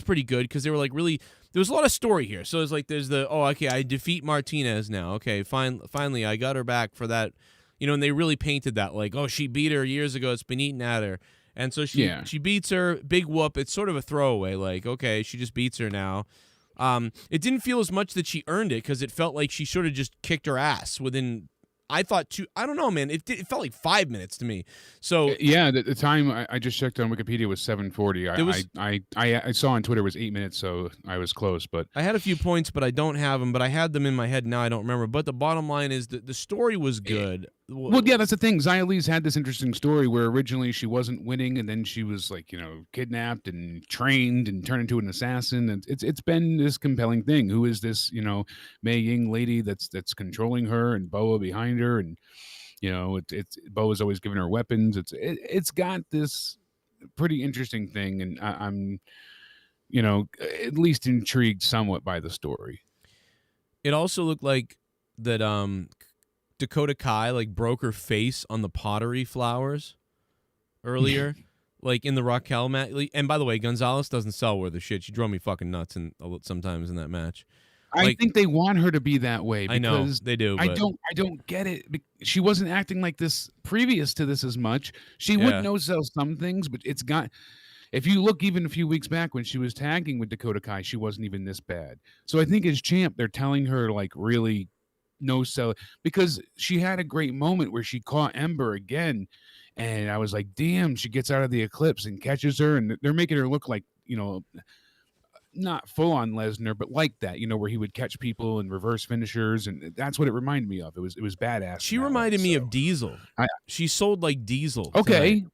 pretty good because they were like really. There was a lot of story here. So it's like there's I defeat Martinez now. Okay, finally I got her back for that. And they really painted that like, oh, she beat her years ago. It's been eating at her. And so she beats her, big whoop. It's sort of a throwaway, like, okay, she just beats her now. It didn't feel as much that she earned it because it felt like she sort of just kicked her ass within. I thought I don't know, man. It felt like 5 minutes to me. So yeah, the time I just checked on Wikipedia was 7:40. I saw on Twitter it was 8 minutes, so I was close. But I had a few points, but I don't have them. But I had them in my head. Now I don't remember. But the bottom line is that the story was good. Well, yeah, that's the thing. Xia Li's had this interesting story where originally she wasn't winning, and then she was like, kidnapped and trained and turned into an assassin. And it's been this compelling thing. Who is this, Mei Ying lady that's controlling her, and Boa behind her, and it's Boa's always giving her weapons. It's got this pretty interesting thing, and I'm at least intrigued somewhat by the story. It also looked like that Dakota Kai like broke her face on the pottery flowers earlier, like in the Raquel match. And by the way, Gonzalez doesn't sell worth a shit. She drove me fucking nuts sometimes in that match. I think they want her to be that way. Because I know they do. But I don't get it. She wasn't acting like this previous to this as much. She would no-sell some things, but it's got. If you look even a few weeks back when she was tagging with Dakota Kai, she wasn't even this bad. So I think as champ, they're telling her like really no-sell, because she had a great moment where she caught Ember again, and I was like, damn, she gets out of the Eclipse and catches her, and they're making her look like not full on Lesnar, but like that, where he would catch people and reverse finishers, and that's what it reminded me of. It was badass. She reminded me of Diesel. She sold like Diesel. Okay.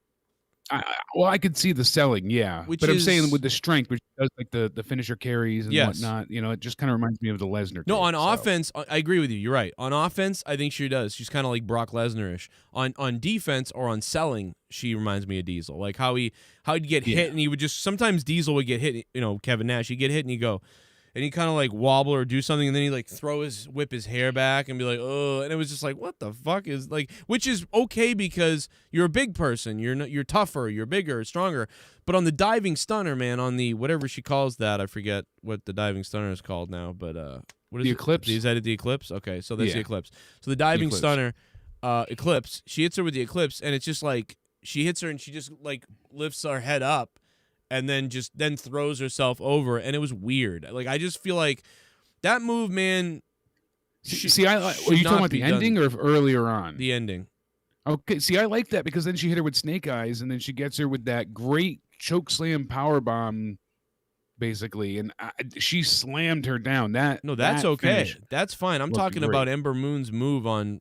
I could see the selling, yeah. But I'm saying with the strength, which does like the finisher carries and whatnot, it just kind of reminds me of the Lesnar. No, on offense, I agree with you. You're right. On offense, I think she does. She's kind of like Brock Lesnar-ish. On defense or on selling, she reminds me of Diesel. Like how he'd get hit, and he would just sometimes Diesel would get hit. Kevin Nash, he'd get hit, and he'd go, and he kind of like wobble or do something, and then he like whip his hair back and be like, oh, and it was just like, what the fuck is like, which is okay because you're a big person, you're tougher, you're bigger, stronger, but on the diving stunner, man, on the whatever she calls that, I forget what the diving stunner is called now, but what is the it? Eclipse? Is that the Eclipse? Okay, so that's Yeah. the Eclipse. So the diving Eclipse. stunner, Eclipse, she hits her with the Eclipse, and it's just like she hits her and she just like lifts her head up and then throws herself over, and it was weird. Like, I just feel like that move, man. See, are you talking about the ending or earlier on? The ending. Okay, see, I like that because then she hit her with snake eyes, and then she gets her with that great choke slam power bomb, basically, and she slammed her down. That's okay. finish That's fine. I'm talking great. about Ember Moon's move on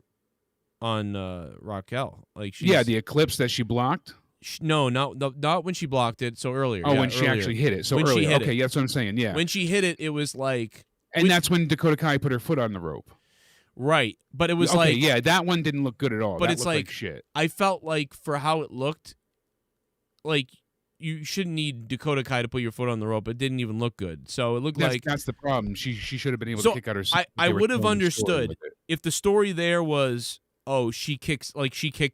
Raquel. Like, the Eclipse that she blocked. No, not when she blocked it. So earlier. Oh, when she actually hit it. So when earlier. She hit okay, it. that's what I'm saying. Yeah. When she hit it, it was like. And that's when Dakota Kai put her foot on the rope. Right, but it was okay, like. Yeah, that one didn't look good at all. But that it's looked like shit. I felt like for how it looked, like you shouldn't need Dakota Kai to put your foot on the rope. It didn't even look good. So it looked like that's the problem. She should have been able to kick out her. I would have understood if the story there was, oh, she kicks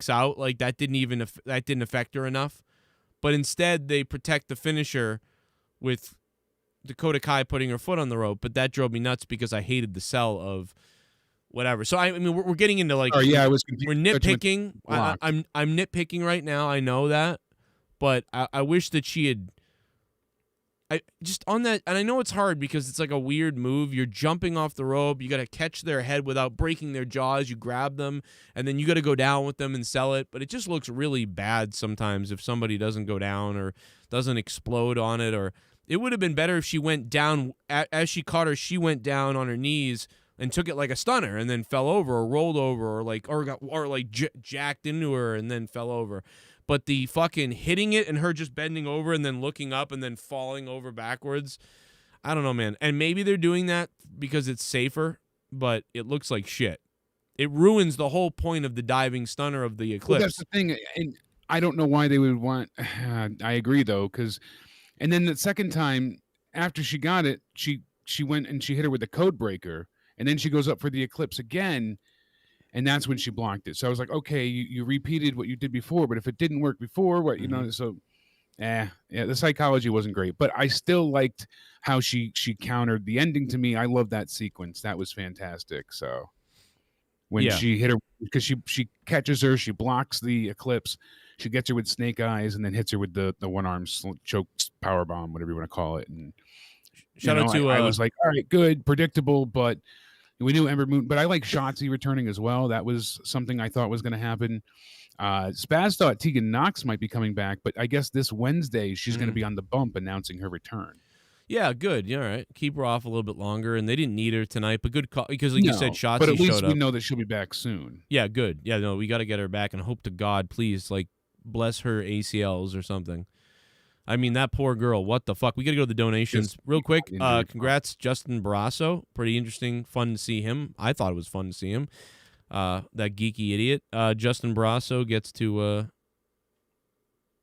out, like that didn't affect her enough. But instead they protect the finisher with Dakota Kai putting her foot on the rope. But that drove me nuts because I hated the sell of whatever. So I mean we're getting into like I was confused. we're nitpicking. I'm nitpicking right now. I know that, but I wish that she had. I just on that, and I know it's hard because it's like a weird move. You're jumping off the rope. You got to catch their head without breaking their jaws. You grab them, and then you got to go down with them and sell it. But it just looks really bad sometimes if somebody doesn't go down or doesn't explode on it. Or it would have been better if she went down as she caught her. She went down on her knees and took it like a stunner, and then fell over or rolled over or jacked into her and then fell over. But the fucking hitting it and her just bending over and then looking up and then falling over backwards, I don't know, man. And maybe they're doing that because it's safer, but it looks like shit. It ruins the whole point of the diving stunner of the Eclipse. Well, that's the thing, and I don't know why they would want. I agree though, and then the second time after she got it, she went and she hit her with the code breaker, and then she goes up for the Eclipse again. And that's when she blocked it. So I was like, okay, you repeated what you did before, but if it didn't work before, what, you know, so, the psychology wasn't great. But I still liked how she countered the ending to me. I love that sequence. That was fantastic. So when she hit her, because she catches her, she blocks the Eclipse, she gets her with snake eyes, and then hits her with the one-arm choke power bomb, whatever you want to call it. And shout out to I was like, all right, good, predictable, but we knew Ember Moon, but I like Shotzi returning as well. That was something I thought was going to happen. Spaz thought Tegan Knox might be coming back, but I guess this Wednesday she's going to be on the bump announcing her return. Yeah, good. Yeah, all right. Keep her off a little bit longer, and they didn't need her tonight, but good call because, like you said, Shotzi showed up. But at least we know that she'll be back soon. Yeah, good. Yeah, no, we got to get her back, and hope to God, please, like, bless her ACLs or something. I mean, that poor girl. What the fuck? We got to go to the donations real quick. Congrats, Justin Barrasso. Pretty interesting. Fun to see him. I thought it was fun to see him. That geeky idiot. Justin Barrasso gets to,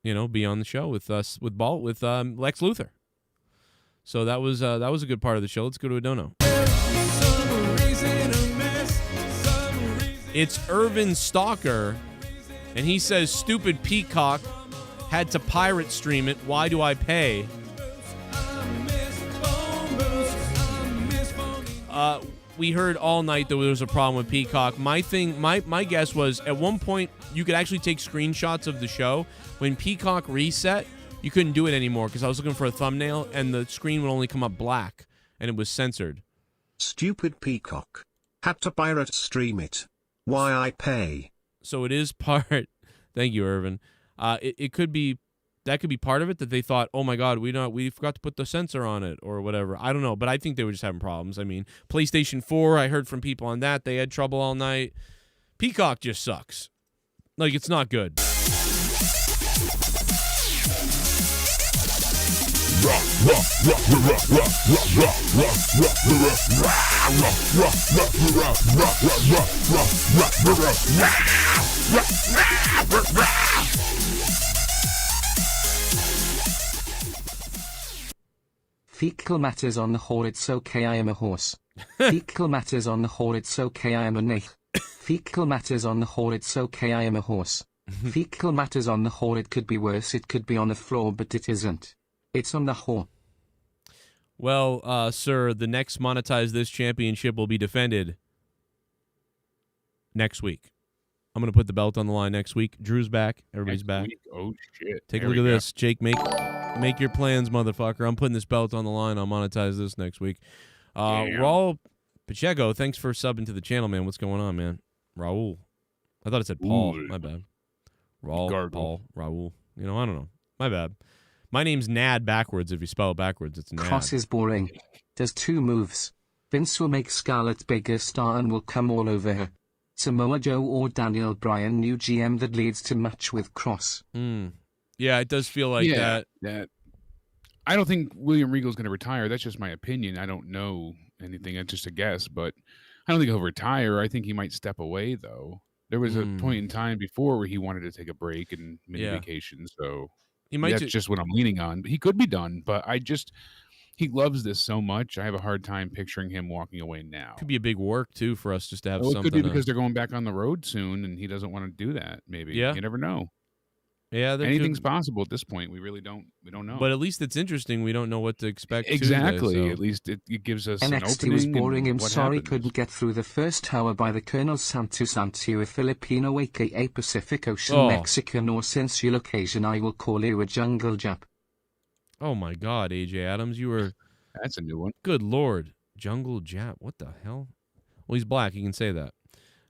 be on the show with us, with Lex Luthor. So that was a good part of the show. Let's go to a dono. It's Irvin Stalker, and he says, "Stupid Peacock. Had to pirate stream it. Why do I pay?" We heard all night that there was a problem with Peacock. My guess was at one point you could actually take screenshots of the show. When Peacock reset, you couldn't do it anymore because I was looking for a thumbnail and the screen would only come up black and it was censored. Stupid Peacock. Had to pirate stream it. Why I pay? So it is part. Thank you, Irvin. It could be that could be part of it that they thought, oh my God, we forgot to put the sensor on it or whatever. I don't know, but I think they were just having problems. I mean, PlayStation 4, I heard from people on that they had trouble all night. Peacock just sucks. Like, it's not good. Fecal matters on the whore, it's okay, I am a horse. Fecal matters on the whore, it's okay, I am a nail. Fecal matters on the whore, it's okay, I am a horse. Fecal matters on the whore, it could be worse, it could be on the floor, but it isn't. It's on the whore. Well, sir, the next Monetize This championship will be defended next week. I'm going to put the belt on the line next week. Drew's back. Everybody's Next back. week? Oh, shit. Take a There look we at go. this. Jake, make your plans, motherfucker. I'm putting this belt on the line. I'll monetize this next week. Raul Pacheco, thanks for subbing to the channel, man. What's going on, man? Raul. I thought it said Paul. Ooh. My bad. Raul, Gargle. Paul, Raul. You know, I don't know. My bad. My name's Nad backwards. If you spell it backwards, it's Nad. Cross is boring. Does 2 moves. Vince will make Scarlett bigger star and will come all over her. Samoa Joe or Daniel Bryan, new GM that leads to match with Cross. Yeah, it does feel like that. I don't think William Regal's going to retire. That's just my opinion. I don't know anything. It's just a guess, but I don't think he'll retire. I think he might step away, though. There was a point in time before where he wanted to take a break and mini vacation, so He might that's just what I'm leaning on. He could be done, but he loves this so much. I have a hard time picturing him walking away now. Could be a big work too for us just to have Well, it something. could be because they're going back on the road soon, and he doesn't want to do that. Maybe. Yeah. You never know. Yeah, Anything's possible at this point. We really don't. We don't know. But at least it's interesting. We don't know what to expect. Exactly. Tuesday, so. At least it gives us an NXT opening. was boring. And I'm what sorry happens. couldn't get through the first hour by the Colonel Santos Antio, a Filipino aka Pacific Ocean Oh. Mexican, or since you look Asian I will call you a jungle Jap. Oh my God, AJ Adams, you were. That's a new one. Good Lord, Jungle Jap. What the hell? Well, he's black. He can say that.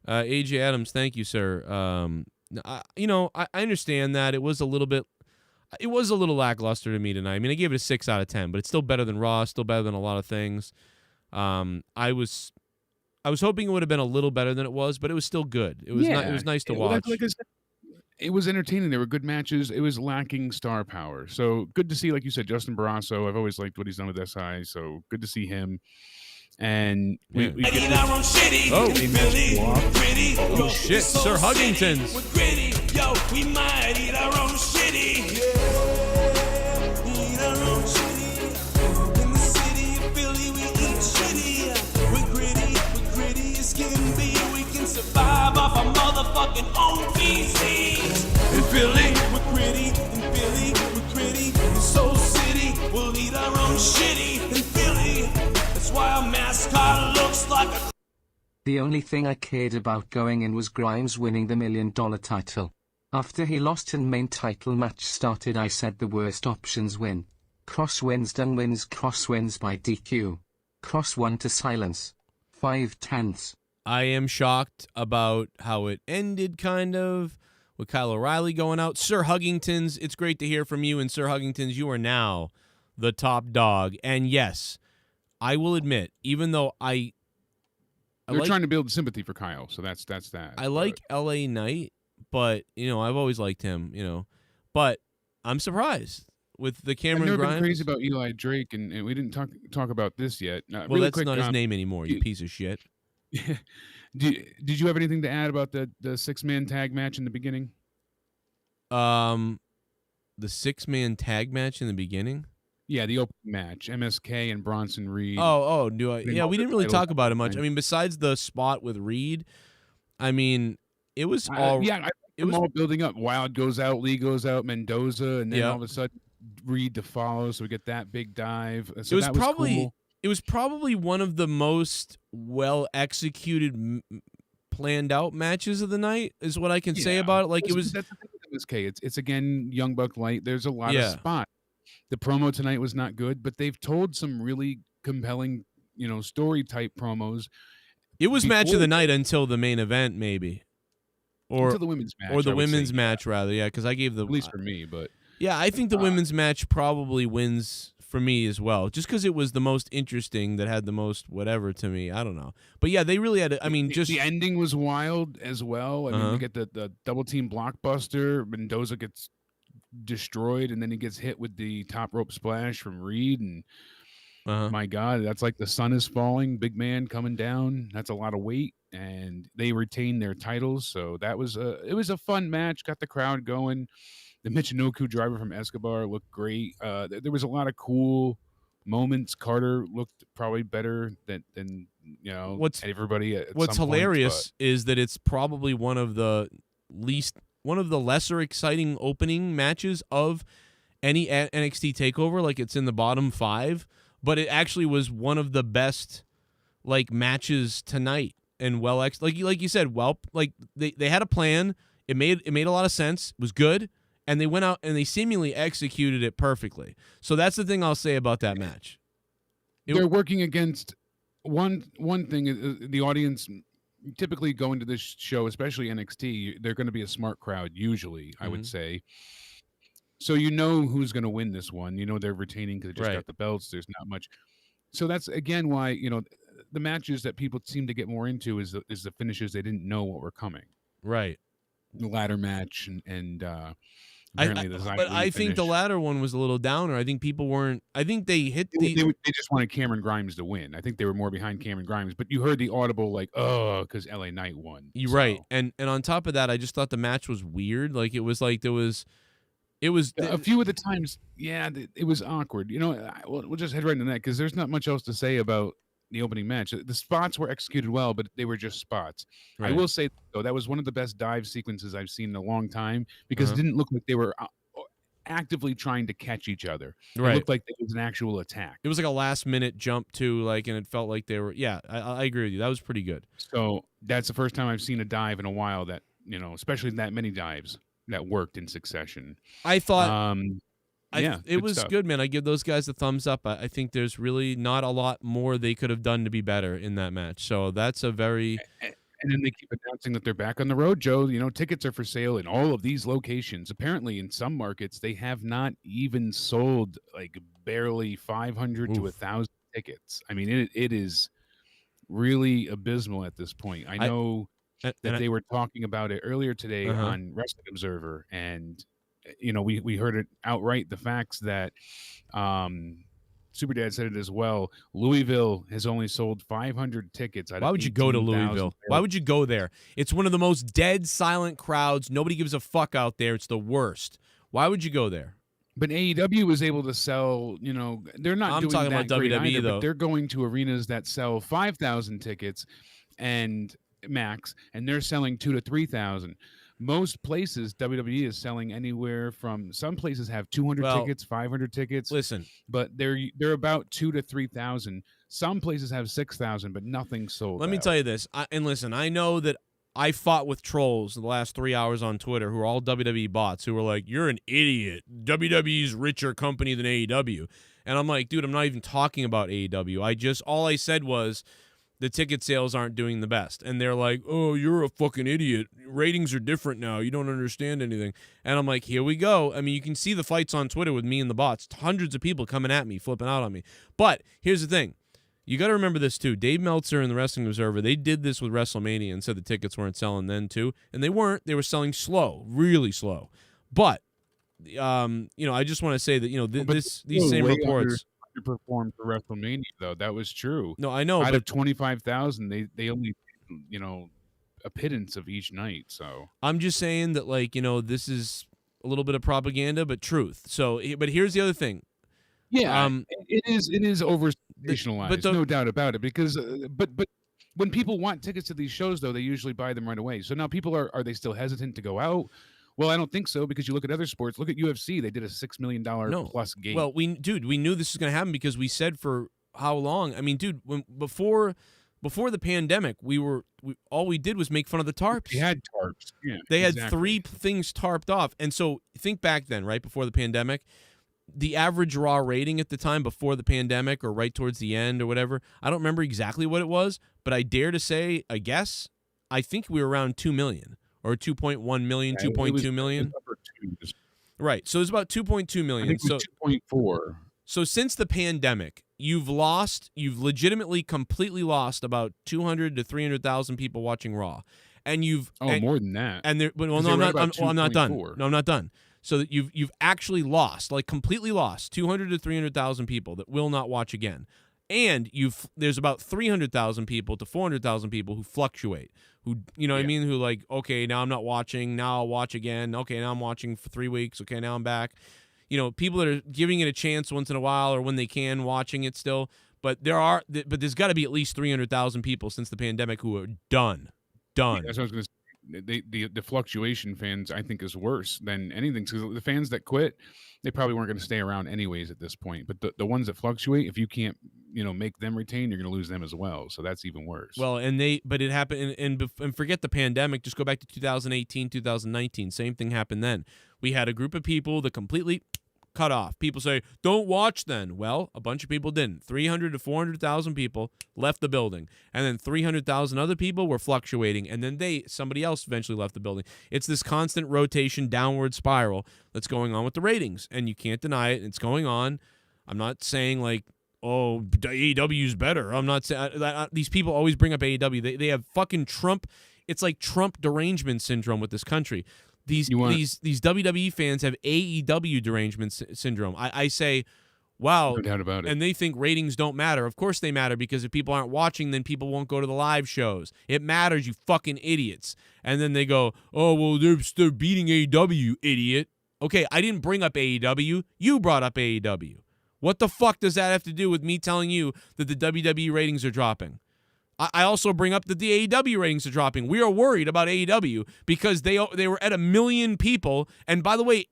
AJ Adams, thank you, sir. I understand that it was a little lackluster to me tonight. I mean, I gave it a 6 out of 10, but it's still better than Raw, still better than a lot of things. I was hoping it would have been a little better than it was, but it was still good. It was it was nice to watch. Like I said, it was entertaining. There were good matches. It was lacking star power. So good to see, like you said, Justin Barrasso. I've always liked what he's done with SI. So good to see him. And we get this, Oh shit, Sir Huggington's. Yo, we might eat our own shitty. Eat our own shitty. In the city of Philly, we eat shitty. We're gritty as can be. We can survive off our motherfucking own feces. In Philly, we're gritty. In Philly, we're gritty. In Soul City, we'll eat our own shitty. In Philly, that's why our mascot looks like a. The only thing I cared about going in was Grimes winning the $1 million title. After he lost and main title match started, I said the worst options win. Cross wins, Dunn wins, Cross wins by DQ. Cross won to silence. 5/10. I am shocked about how it ended, kind of, with Kyle O'Reilly going out. Sir Huggington's, it's great to hear from you. And Sir Huggington's, you are now the top dog. And yes, I will admit, even though they're trying to build sympathy for Kyle, so that's that. I like LA Knight, but I've always liked him. But I'm surprised with the Cameron I've never Grimes. been crazy about Eli Drake, and we didn't talk about this yet. Well, really that's quick, not his name anymore. You piece of shit. Did you have anything to add about the 6-man tag match in the beginning? The 6-man tag match in the beginning. Yeah, the opening match, MSK and Bronson Reed. Oh, do I? Yeah, we didn't really talk about it much. Right. I mean, besides the spot with Reed, I mean, it was all. It was all building up. Wild goes out, Lee goes out, Mendoza, and then all of a sudden Reed to follow. So we get that big dive. So it was probably one of the most well executed, planned out matches of the night. Is what I can say about it. Like it was. That's the thing with MSK. It's again Young Buck Light. There's a lot of spots. The promo tonight was not good, but they've told some really compelling, story type promos. It was match of the night until the main event, maybe, or until the women's match, or the women's match rather. Yeah, because I gave the at least for me, but yeah, I think the women's match probably wins for me as well, just because it was the most interesting, that had the most whatever to me. I don't know, but yeah, they really had. I mean, just the ending was wild as well. I mean, we get the double team blockbuster. Mendoza gets destroyed, and then he gets hit with the top rope splash from Reed, and my God, that's like the sun is falling, big man coming down. That's a lot of weight, and they retain their titles. So that was it was a fun match, got the crowd going. The Michinoku driver from Escobar looked great. There was a lot of cool moments. Carter looked probably better than everybody at What's some hilarious is that it's probably one of the lesser exciting opening matches of any NXT Takeover. Like, it's in the bottom 5, but it actually was one of the best like matches tonight. And like you said, they had a plan. It made a lot of sense. It was good, and they went out and they seemingly executed it perfectly. So that's the thing I'll say about that match. They're working against one thing. The audience typically going to this show, especially NXT, they're going to be a smart crowd usually, I would say. So you know who's going to win this one. You know they're retaining because they just got the belts. There's not much. So that's again why the matches that people seem to get more into is the finishes they didn't know what were coming. Right. The ladder match and apparently but I think the ladder one was a little downer. I think people weren't. I think they hit they just wanted Cameron Grimes to win. I think they were more behind Cameron Grimes. But you heard the audible like, oh, because LA Knight won. You're right. And on top of that, I just thought the match was weird. Like it was a few of the times. Yeah, it was awkward. We'll just head right into that because there's not much else to say about the opening match. The spots were executed well, but they were just spots. Right. I will say, though, that was one of the best dive sequences I've seen in a long time because it didn't look like they were actively trying to catch each other. Right. It looked like it was an actual attack. It was like a last-minute jump, too, and it felt like they were... Yeah, I agree with you. That was pretty good. So that's the first time I've seen a dive in a while that, especially that many dives that worked in succession. I thought... it was stuff. Good, man. I give those guys a thumbs up. I think there's really not a lot more they could have done to be better in that match. So that's a very... And then they keep announcing that they're back on the road, Joe. Tickets are for sale in all of these locations. Apparently, in some markets, they have not even sold like barely 500 to 1,000 tickets. I mean, it is really abysmal at this point. I know that they were talking about it earlier today on Wrestling Observer, and we heard it outright. The facts that Superdad said it as well. Louisville has only sold 500 tickets. Why would you go to Louisville? Why would you go there? It's one of the most dead, silent crowds. Nobody gives a fuck out there. It's the worst. Why would you go there? But AEW was able to sell, they're not doing talking that about great WWE, either, though. but they're going to arenas that sell 5,000 tickets and max, and they're selling 2,000 to 3,000. Most places, WWE is selling anywhere from, some places have 200 tickets, 500 tickets. Listen, but they're about 2,000 to 3,000. Some places have 6,000, but nothing sold. Let me tell you this, and listen, I know that I fought with trolls the last 3 hours on Twitter who are all WWE bots who were like, "You're an idiot. WWE's richer company than AEW," and I'm like, dude, I'm not even talking about AEW. All I said was, the ticket sales aren't doing the best. And they're like, "Oh, you're a fucking idiot. Ratings are different now. You don't understand anything." And I'm like, here we go. I mean, you can see the fights on Twitter with me and the bots. Hundreds of people coming at me, flipping out on me. But here's the thing. You got to remember this, too. Dave Meltzer and the Wrestling Observer, they did this with WrestleMania and said the tickets weren't selling then, too. And they weren't. They were selling slow, really slow. But, I just want to say that, these same reports... Performed for WrestleMania, though. That was true. No, I know. Out of 25,000, they only, a pittance of each night. So I'm just saying that, this is a little bit of propaganda, but truth. So, but here's the other thing. Yeah, it is over sensationalized, no doubt about it. Because, but when people want tickets to these shows, though, they usually buy them right away. So now people are they still hesitant to go out? Well, I don't think so, because you look at other sports. Look at UFC. They did a $6 million plus game. Well, we knew this was going to happen because we said for how long? I mean, dude, before the pandemic, all we did was make fun of the tarps. They had tarps. Yeah, they had 3 things tarped off. And so think back then, right before the pandemic, the average Raw rating at the time before the pandemic or right towards the end or whatever, I don't remember exactly what it was, but I dare to say, I think we were around 2 million. Or 2.1 million, 2.2 million. Right. So it's about 2.2 million. I think it was 2.4. So since the pandemic, you've legitimately completely lost about 200 to 300,000 people watching Raw. And more than that. And I'm not done. No, I'm not done. So that you've actually lost, like completely lost 200 to 300,000 people that will not watch again. And there's about 300,000 people to 400,000 people who fluctuate, who, what I mean? Who like, okay, now I'm not watching, now I'll watch again. Okay, now I'm watching for 3 weeks. Okay, now I'm back. people that are giving it a chance once in a while or when they can, watching it still. But there's got to be at least 300,000 people since the pandemic who are done. That's what I was going to say. The fluctuation fans, I think, is worse than anything. So the fans that quit, they probably weren't going to stay around anyways at this point. But the ones that fluctuate, if you can't, make them retain, you're going to lose them as well. So that's even worse. Well, but it happened, and forget the pandemic. Just go back to 2018, 2019. Same thing happened then. We had a group of people that completely cut off. People say, don't watch then. Well, a bunch of people didn't. 300 to 400,000 people left the building. And then 300,000 other people were fluctuating. And then somebody else eventually left the building. It's this constant rotation, downward spiral that's going on with the ratings. And you can't deny it. It's going on. I'm not saying AEW's better. I'm not saying these people always bring up AEW. They have fucking Trump. It's like Trump derangement syndrome with this country. These WWE fans have AEW derangement syndrome. I say, wow. No doubt about it. And they think ratings don't matter. Of course they matter, because if people aren't watching, then people won't go to the live shows. It matters, you fucking idiots. And then they go, oh, well, they're beating AEW, you idiot. Okay, I didn't bring up AEW. You brought up AEW. What the fuck does that have to do with me telling you that the WWE ratings are dropping? I also bring up that the AEW ratings are dropping. We are worried about AEW because they were at 1 million people. And by the way,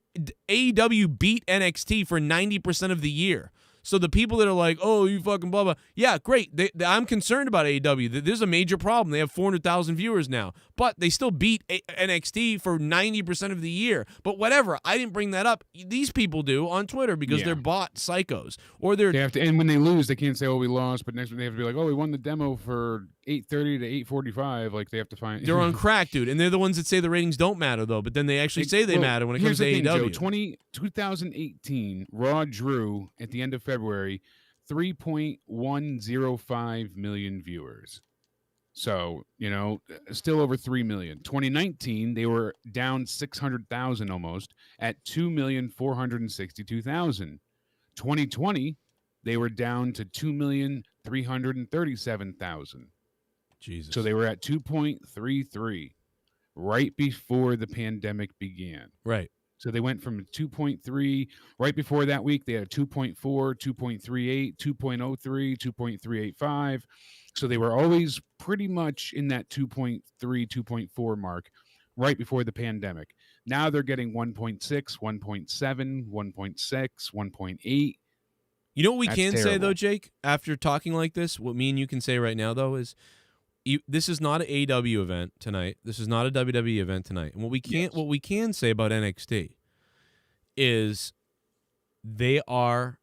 AEW beat NXT for 90% of the year. So the people that are like, oh, you fucking blah, blah. Yeah, great. I'm concerned about AEW. There's a major problem. They have 400,000 viewers now. But they still beat NXT for 90% of the year. But whatever. I didn't bring that up. These people do on Twitter because they're bot psychos. Or they have to, and when they lose, they can't say, oh, we lost. But next week they have to be like, oh, we won the demo for 8:30 to 8:45. Like, they have to find. They're on crack, dude. And they're the ones that say the ratings don't matter, though. But then they actually say they matter when it comes to AEW. Joe, 2018, Raw drew at the end of February 3.105 million viewers. So, still over 3 million. 2019, they were down 600,000 almost at 2,462,000. 2020, they were down to 2,337,000. Jesus. So they were at 2.33 right before the pandemic began. Right. So they went from 2.3 right before that week. They had 2.4, 2.38, 2.03, 2.385. So they were always pretty much in that 2.3, 2.4 mark right before the pandemic. Now they're getting 1.6, 1.7, 1.6, 1.8. You know what we can say, though, Jake, after talking like this, what me and you can say right now, though, is this is not an AEW event tonight. This is not a WWE event tonight. And what we can say about NXT is they are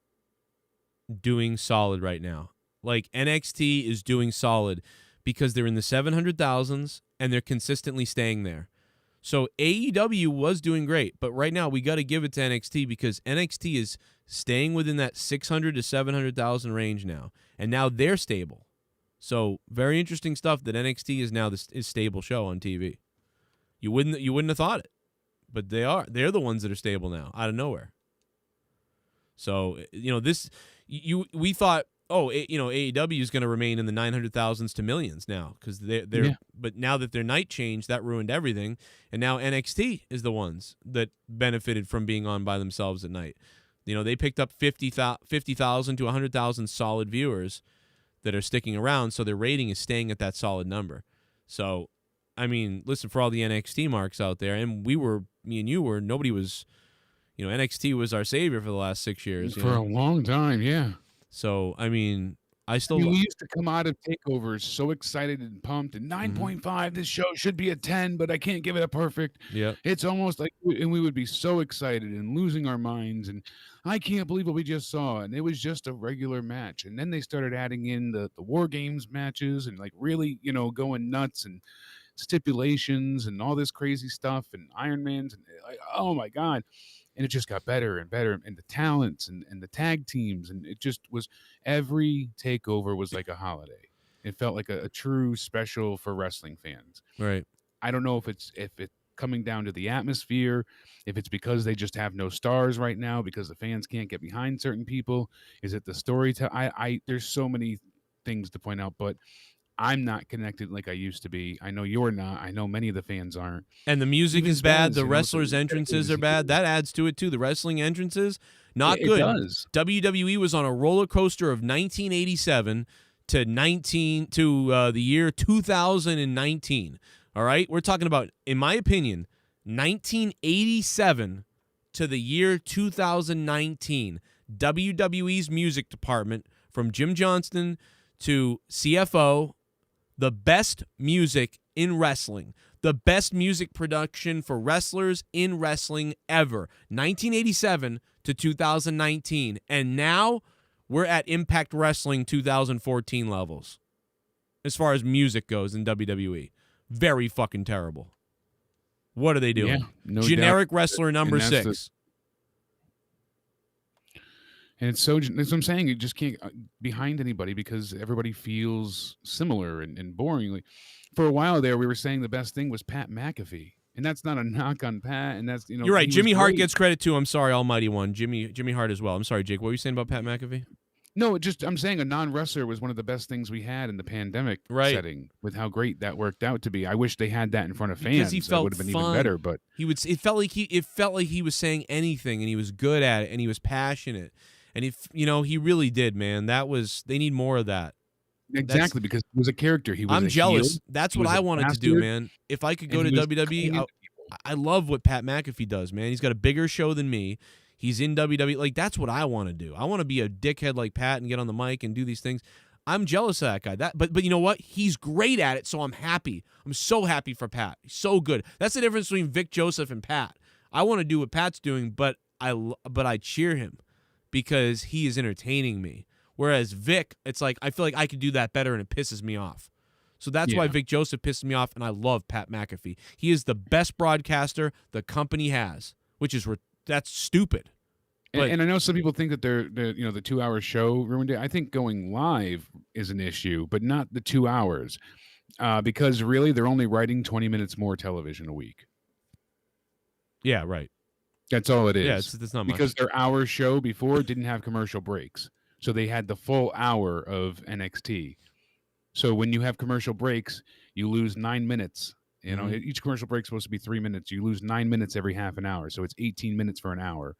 doing solid right now. Like, NXT is doing solid because they're in the 700,000s and they're consistently staying there. So AEW was doing great, but right now we got to give it to NXT because NXT is staying within that 600 to 700,000 range now, and now they're stable. So very interesting stuff that NXT is now this stable show on TV. You wouldn't have thought it, but they are. They're the ones that are stable now out of nowhere. So we thought, AEW is going to remain in the 900,000s to millions now because they're. But now that their night changed, that ruined everything, and now NXT is the ones that benefited from being on by themselves at night. They picked up 50,000 to 100,000 solid viewers that are sticking around, so their rating is staying at that solid number. So, I mean, listen, for all the NXT marks out there, and me and you were, nobody was, NXT was our savior for the last 6 years. For a long time, yeah. So, I mean, we used to come out of takeovers so excited and pumped, and 9.5, this show should be a 10, but I can't give it a perfect. Yeah. It's almost like, and we would be so excited and losing our minds, and I can't believe what we just saw, and it was just a regular match. And then they started adding in the War Games matches and like really, going nuts and stipulations and all this crazy stuff and Ironmans and like, oh my God. And it just got better and better, and the talents and the tag teams, and it just was, every takeover was like a holiday. It felt like a true special for wrestling fans. Right. I don't know if it's coming down to the atmosphere, if it's because they just have no stars right now because the fans can't get behind certain people. Is it the storytelling? There's so many things to point out, but I'm not connected like I used to be. I know you're not. I know many of the fans aren't. And the music Even is bad. fans, The you know, wrestlers' so entrances are it bad. That adds to it too. The wrestling entrances, not It good. does. WWE was on a roller coaster of 1987 to the year 2019. All right, we're talking about, in my opinion, 1987 to the year 2019. WWE's music department, from Jim Johnston to CFO, the best music in wrestling, the best music production for wrestlers in wrestling ever. 1987 to 2019. And now we're at Impact Wrestling 2014 levels as far as music goes in WWE. Very fucking terrible. What are they doing? Yeah, no Generic doubt. wrestler number And that's 6. And it's so, that's what I'm saying. You just can't behind anybody because everybody feels similar and boring. Like, for a while there, we were saying the best thing was Pat McAfee. And that's not a knock on Pat. And that's, you know, You're right. he was Jimmy Hart great. gets credit too. I'm sorry, Almighty One. Jimmy Hart as well. I'm sorry, Jake. What were you saying about Pat McAfee? No, I'm saying a non-wrestler was one of the best things we had in the pandemic setting with how great that worked out to be. I wish they had that in front of fans. Because he felt it would have been fun. even better, but it felt like he was saying anything, and he was good at it, and he was passionate. And he really did, man. They need more of that. exactly, because he was a character. I'm jealous. Heel. That's He what was I a wanted to do, bastard, man. If I could go and to he was WWE, clean to people. I love what Pat McAfee does, man. He's got a bigger show than me. He's in WWE. Like, that's what I want to do. I want to be a dickhead like Pat and get on the mic and do these things. I'm jealous of that guy. But you know what? He's great at it, so I'm happy. I'm so happy for Pat. He's so good. That's the difference between Vic Joseph and Pat. I want to do what Pat's doing, but I cheer him because he is entertaining me. Whereas Vic, it's like I feel like I could do that better, and it pisses me off. So that's why Vic Joseph pisses me off, and I love Pat McAfee. He is the best broadcaster the company has, that's stupid. And I know some people think that the 2-hour show ruined it. I think going live is an issue, but not the 2 hours, because really they're only writing 20 minutes more television a week. Yeah, right. That's all it is. Yeah, it's not much. Because their hour show before didn't have commercial breaks, so they had the full hour of NXT. So when you have commercial breaks, you lose 9 minutes. You know, each commercial break is supposed to be 3 minutes. You lose 9 minutes every half an hour, so it's 18 minutes for an hour.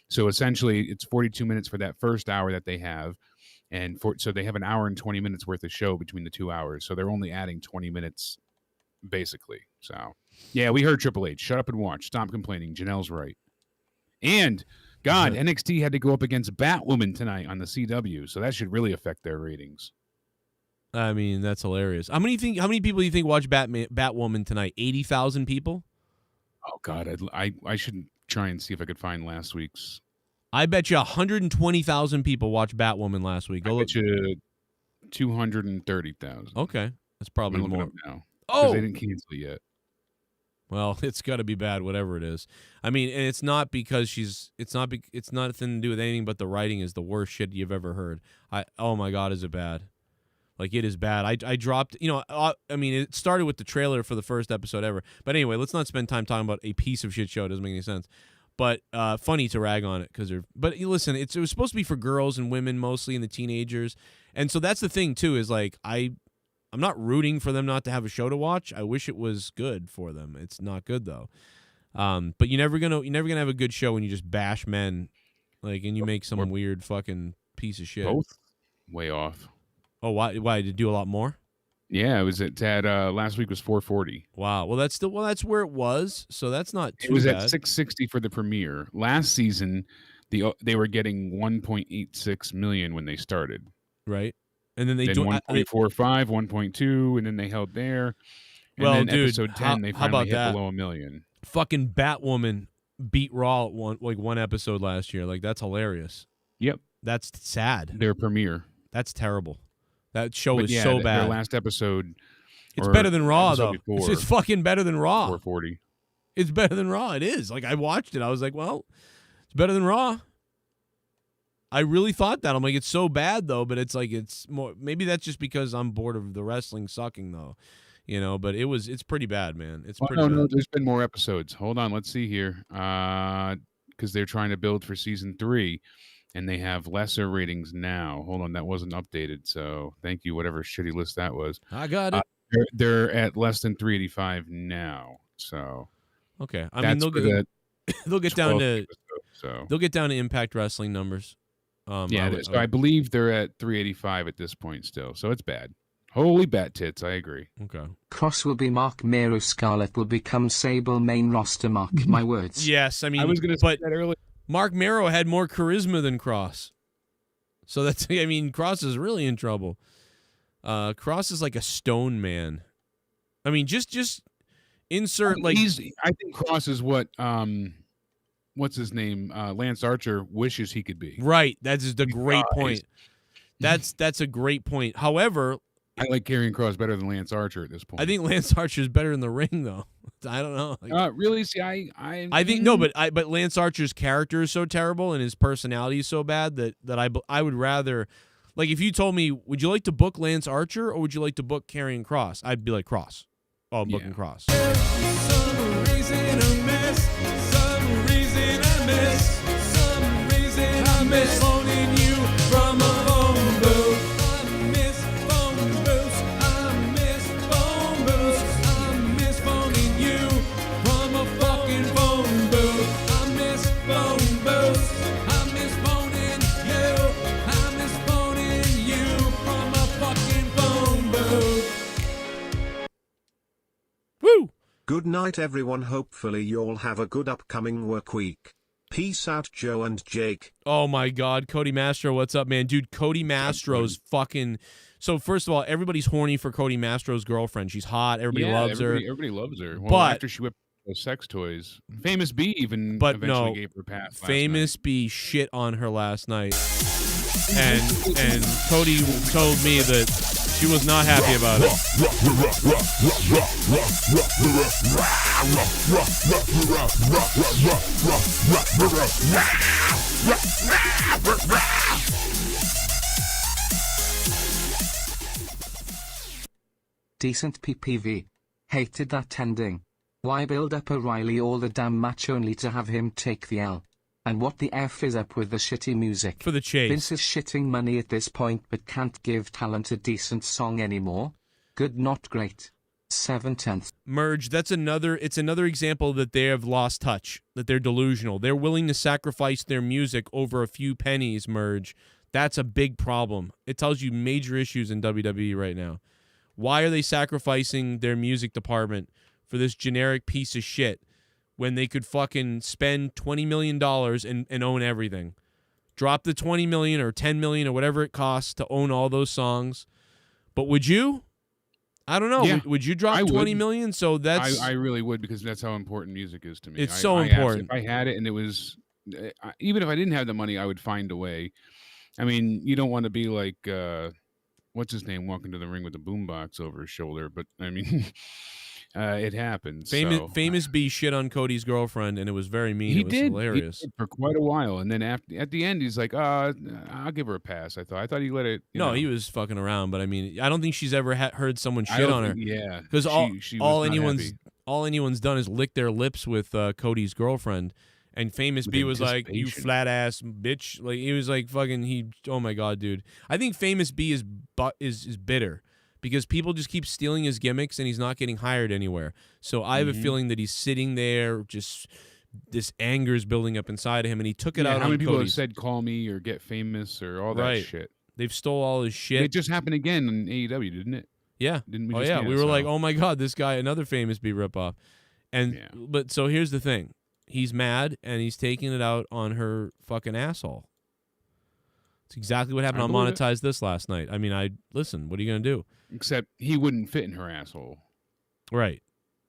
So essentially, it's 42 minutes for that first hour that they have, and so they have an hour and 20 minutes worth of show between the 2 hours. So they're only adding 20 minutes, basically. So, yeah, we heard Triple H. Shut up and watch. Stop complaining. Janelle's right. And God, NXT had to go up against Batwoman tonight on the CW, so that should really affect their ratings. I mean, that's hilarious. How many people do you think watch Batwoman tonight? 80,000 people? Oh God, I should try and see if I could find last week's. I bet you 120,000 people watched Batwoman last week. I bet you 230,000. Okay, that's probably I'm looking more. up now. Oh, they didn't cancel it yet. Well, it's got to be bad, whatever it is. I mean, and it's not because it's nothing to do with anything, but the writing is the worst shit you've ever heard. Oh my God, is it bad? Like, it is bad. I dropped, I mean, it started with the trailer for the first episode ever. But anyway, let's not spend time talking about a piece of shit show. It doesn't make any sense. But funny to rag on it but listen, it was supposed to be for girls and women mostly, and the teenagers. And so that's the thing too, is like, I'm not rooting for them not to have a show to watch. I wish it was good for them. It's not good though. But you're never gonna have a good show when you just bash men, like, and you make some weird fucking piece of shit. Both way off. Oh, why did it do a lot more? Yeah, it was at last week was 440. Wow. Well, that's where it was. So that's not too bad. It was at 660 for the premiere. Last season, they were getting 1.86 million when they started. Right. And then they do 1.45, 1.2, and then they held there. And then dude, episode 10, they finally hit below 1 million. Fucking Batwoman beat Raw at one episode last year. Like, that's hilarious. Yep. That's sad. Their premiere. That's terrible. That show is so bad. Their last episode. It's better than Raw, though. Before, it's fucking better than Raw. 440. It's better than Raw. It is. Like, I watched it. I was like, well, it's better than Raw. I really thought that. I'm like, it's so bad, though, but it's like, it's more. Maybe that's just because I'm bored of the wrestling sucking, though. But it's pretty bad, man. It's pretty bad. No, there's been more episodes. Hold on. Let's see here. Because they're trying to build for season 3. and they have lesser ratings now. Hold on, that wasn't updated, so thank you, whatever shitty list that was. I got it. They're at less than 385 now, so Okay. I mean, they'll get down to they'll get down to Impact Wrestling numbers. I believe they're at 385 at this point still, so it's bad. Holy bat tits, I agree. Okay. Cross will be Mark Mero, Scarlett will become Sable main roster, mark my words. Yes, I mean, I was going to say that earlier. Mark Mero had more charisma than Kross. So that's, I mean, Kross is really in trouble. Kross is like a stone man. I mean, just insert like I think Kross is what what's his name? Lance Archer wishes he could be. Right. That is the great point. That's a great point. However, I like Karrion Kross better than Lance Archer at this point. I think Lance Archer is better in the ring, though. I don't know. Really? See, I think no, but Lance Archer's character is so terrible and his personality is so bad that I would rather, like, if you told me, would you like to book Lance Archer or would you like to book Karrion Kross? I'd be like Kross. Oh, I'm booking Kross. Some reason I miss. Some reason I miss. Some reason I miss phoning you from a phone booth. I miss phone booths. I miss phone booths. I miss phoning you from a fucking phone booth. I miss phone booths. I miss phoning you. I miss phoning you from a fucking phone booth. Woo! Good night everyone, hopefully you'll have a good upcoming work week. Peace out Joe and Jake. Oh my God, Cody Mastro, what's up, man? Dude, Cody Mastro's fucking... So first of all, everybody's horny for Cody Mastro's girlfriend. She's hot. Everybody loves her. Everybody loves her. Well, But- after she whipped those sex toys, Famous B even But eventually no, gave her a pass last Famous B shit on her last night. And Cody told me that she was not happy about it. Decent PPV. Hated that ending. Why build up O'Reilly all the damn match only to have him take the L? And what the F is up with the shitty music? For the chase. Vince is shitting money at this point but can't give talent a decent song anymore. Good, not great. 7/10. Merge, it's another example that they have lost touch, that they're delusional. They're willing to sacrifice their music over a few pennies, Merge. That's a big problem. It tells you major issues in WWE right now. Why are they sacrificing their music department for this generic piece of shit when they could fucking spend $20 million and own everything? Drop the $20 million or $10 million or whatever it costs to own all those songs. But would you? I don't know. Yeah, would you drop $20 million? So that's... I really would, because that's how important music is to me. It's so important. If I had it and it was... even if I didn't have the money, I would find a way. I mean, you don't want to be like... what's his name walking to the ring with a boombox over his shoulder? But, I mean... it happens. Famous B shit on Cody's girlfriend, and it was very mean. It was hilarious. He did for quite a while, and then at the end, he's like, I'll give her a pass. I thought he let it. He was fucking around, but I mean, I don't think she's ever heard someone shit on her. Yeah, because all anyone's done is lick their lips with Cody's girlfriend, and Famous B was like, "You flat ass bitch!" Like he was like, "Fucking Oh my God, dude!" I think Famous B is bitter, because people just keep stealing his gimmicks and he's not getting hired anywhere. So I have a feeling that he's sitting there, just this anger is building up inside of him, and he took it out on Cody. How many people have said "call me" or "get famous" or all that shit? They've stole all his shit. It just happened again in AEW, didn't it? Yeah. Didn't we? We were like, oh my God, this guy, another Famous B ripoff. But so here's the thing: he's mad and he's taking it out on her fucking asshole. It's exactly what happened on Monetize This last night. I mean, listen, what are you going to do? Except he wouldn't fit in her asshole. Right.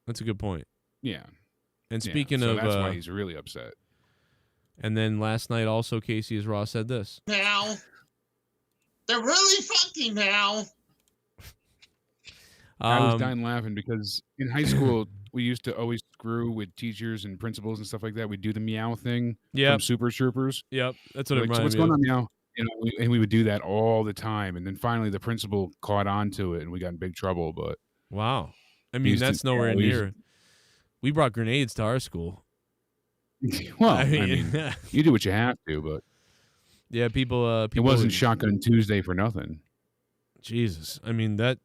That's a good point. Yeah. And speaking of... that's why he's really upset. And then last night also, Casey as Ross said this. Now. They're really fucking now. I was dying laughing because in high school, we used to always screw with teachers and principals and stuff like that. We'd do the meow thing from Super Troopers. Yep. That's what it reminded me what's going on meow? And we would do that all the time, and then finally the principal caught on to it, and we got in big trouble. But wow, I mean that's nowhere near. We brought grenades to our school. Well, I mean, you do what you have to, but Yeah, people. It wasn't Shotgun Tuesday for nothing. Jesus, I mean that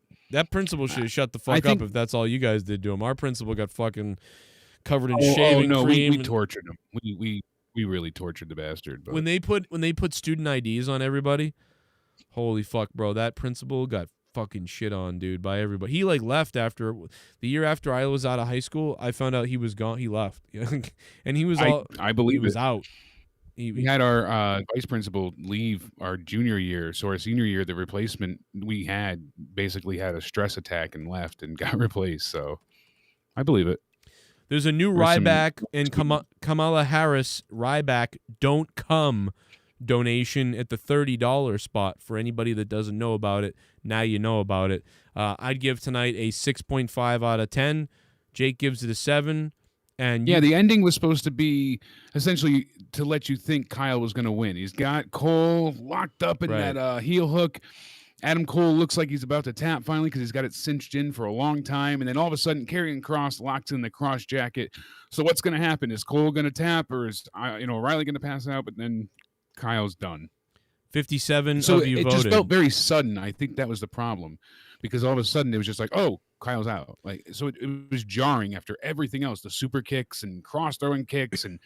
principal should have shut the fuck up if that's all you guys did to him. Our principal got fucking covered in shaving cream. We tortured him. We really tortured the bastard. But When they put student IDs on everybody, holy fuck, bro, that principal got fucking shit on, dude, by everybody. He like left after the year after I was out of high school. I found out he was gone. He left, and he was I believe he was it. out. We had our vice principal leave our junior year, so our senior year, the replacement we had basically had a stress attack and left and got replaced. So I believe it. There's a new Ryback and Kamala Harris Ryback Don't Come donation at the $30 spot for anybody that doesn't know about it. Now you know about it. I'd give tonight a 6.5 out of 10. Jake gives it a 7. And the ending was supposed to be essentially to let you think Kyle was going to win. He's got Cole locked up in that heel hook. Adam Cole looks like he's about to tap finally because he's got it cinched in for a long time. And then all of a sudden, Karrion Kross locks in the cross jacket. So what's going to happen? Is Cole going to tap or is Riley going to pass out? But then Kyle's done. 57 so of you it voted. just felt very sudden. I think that was the problem because all of a sudden it was just like, oh, Kyle's out. Like, so it was jarring after everything else, the super kicks and cross throwing kicks and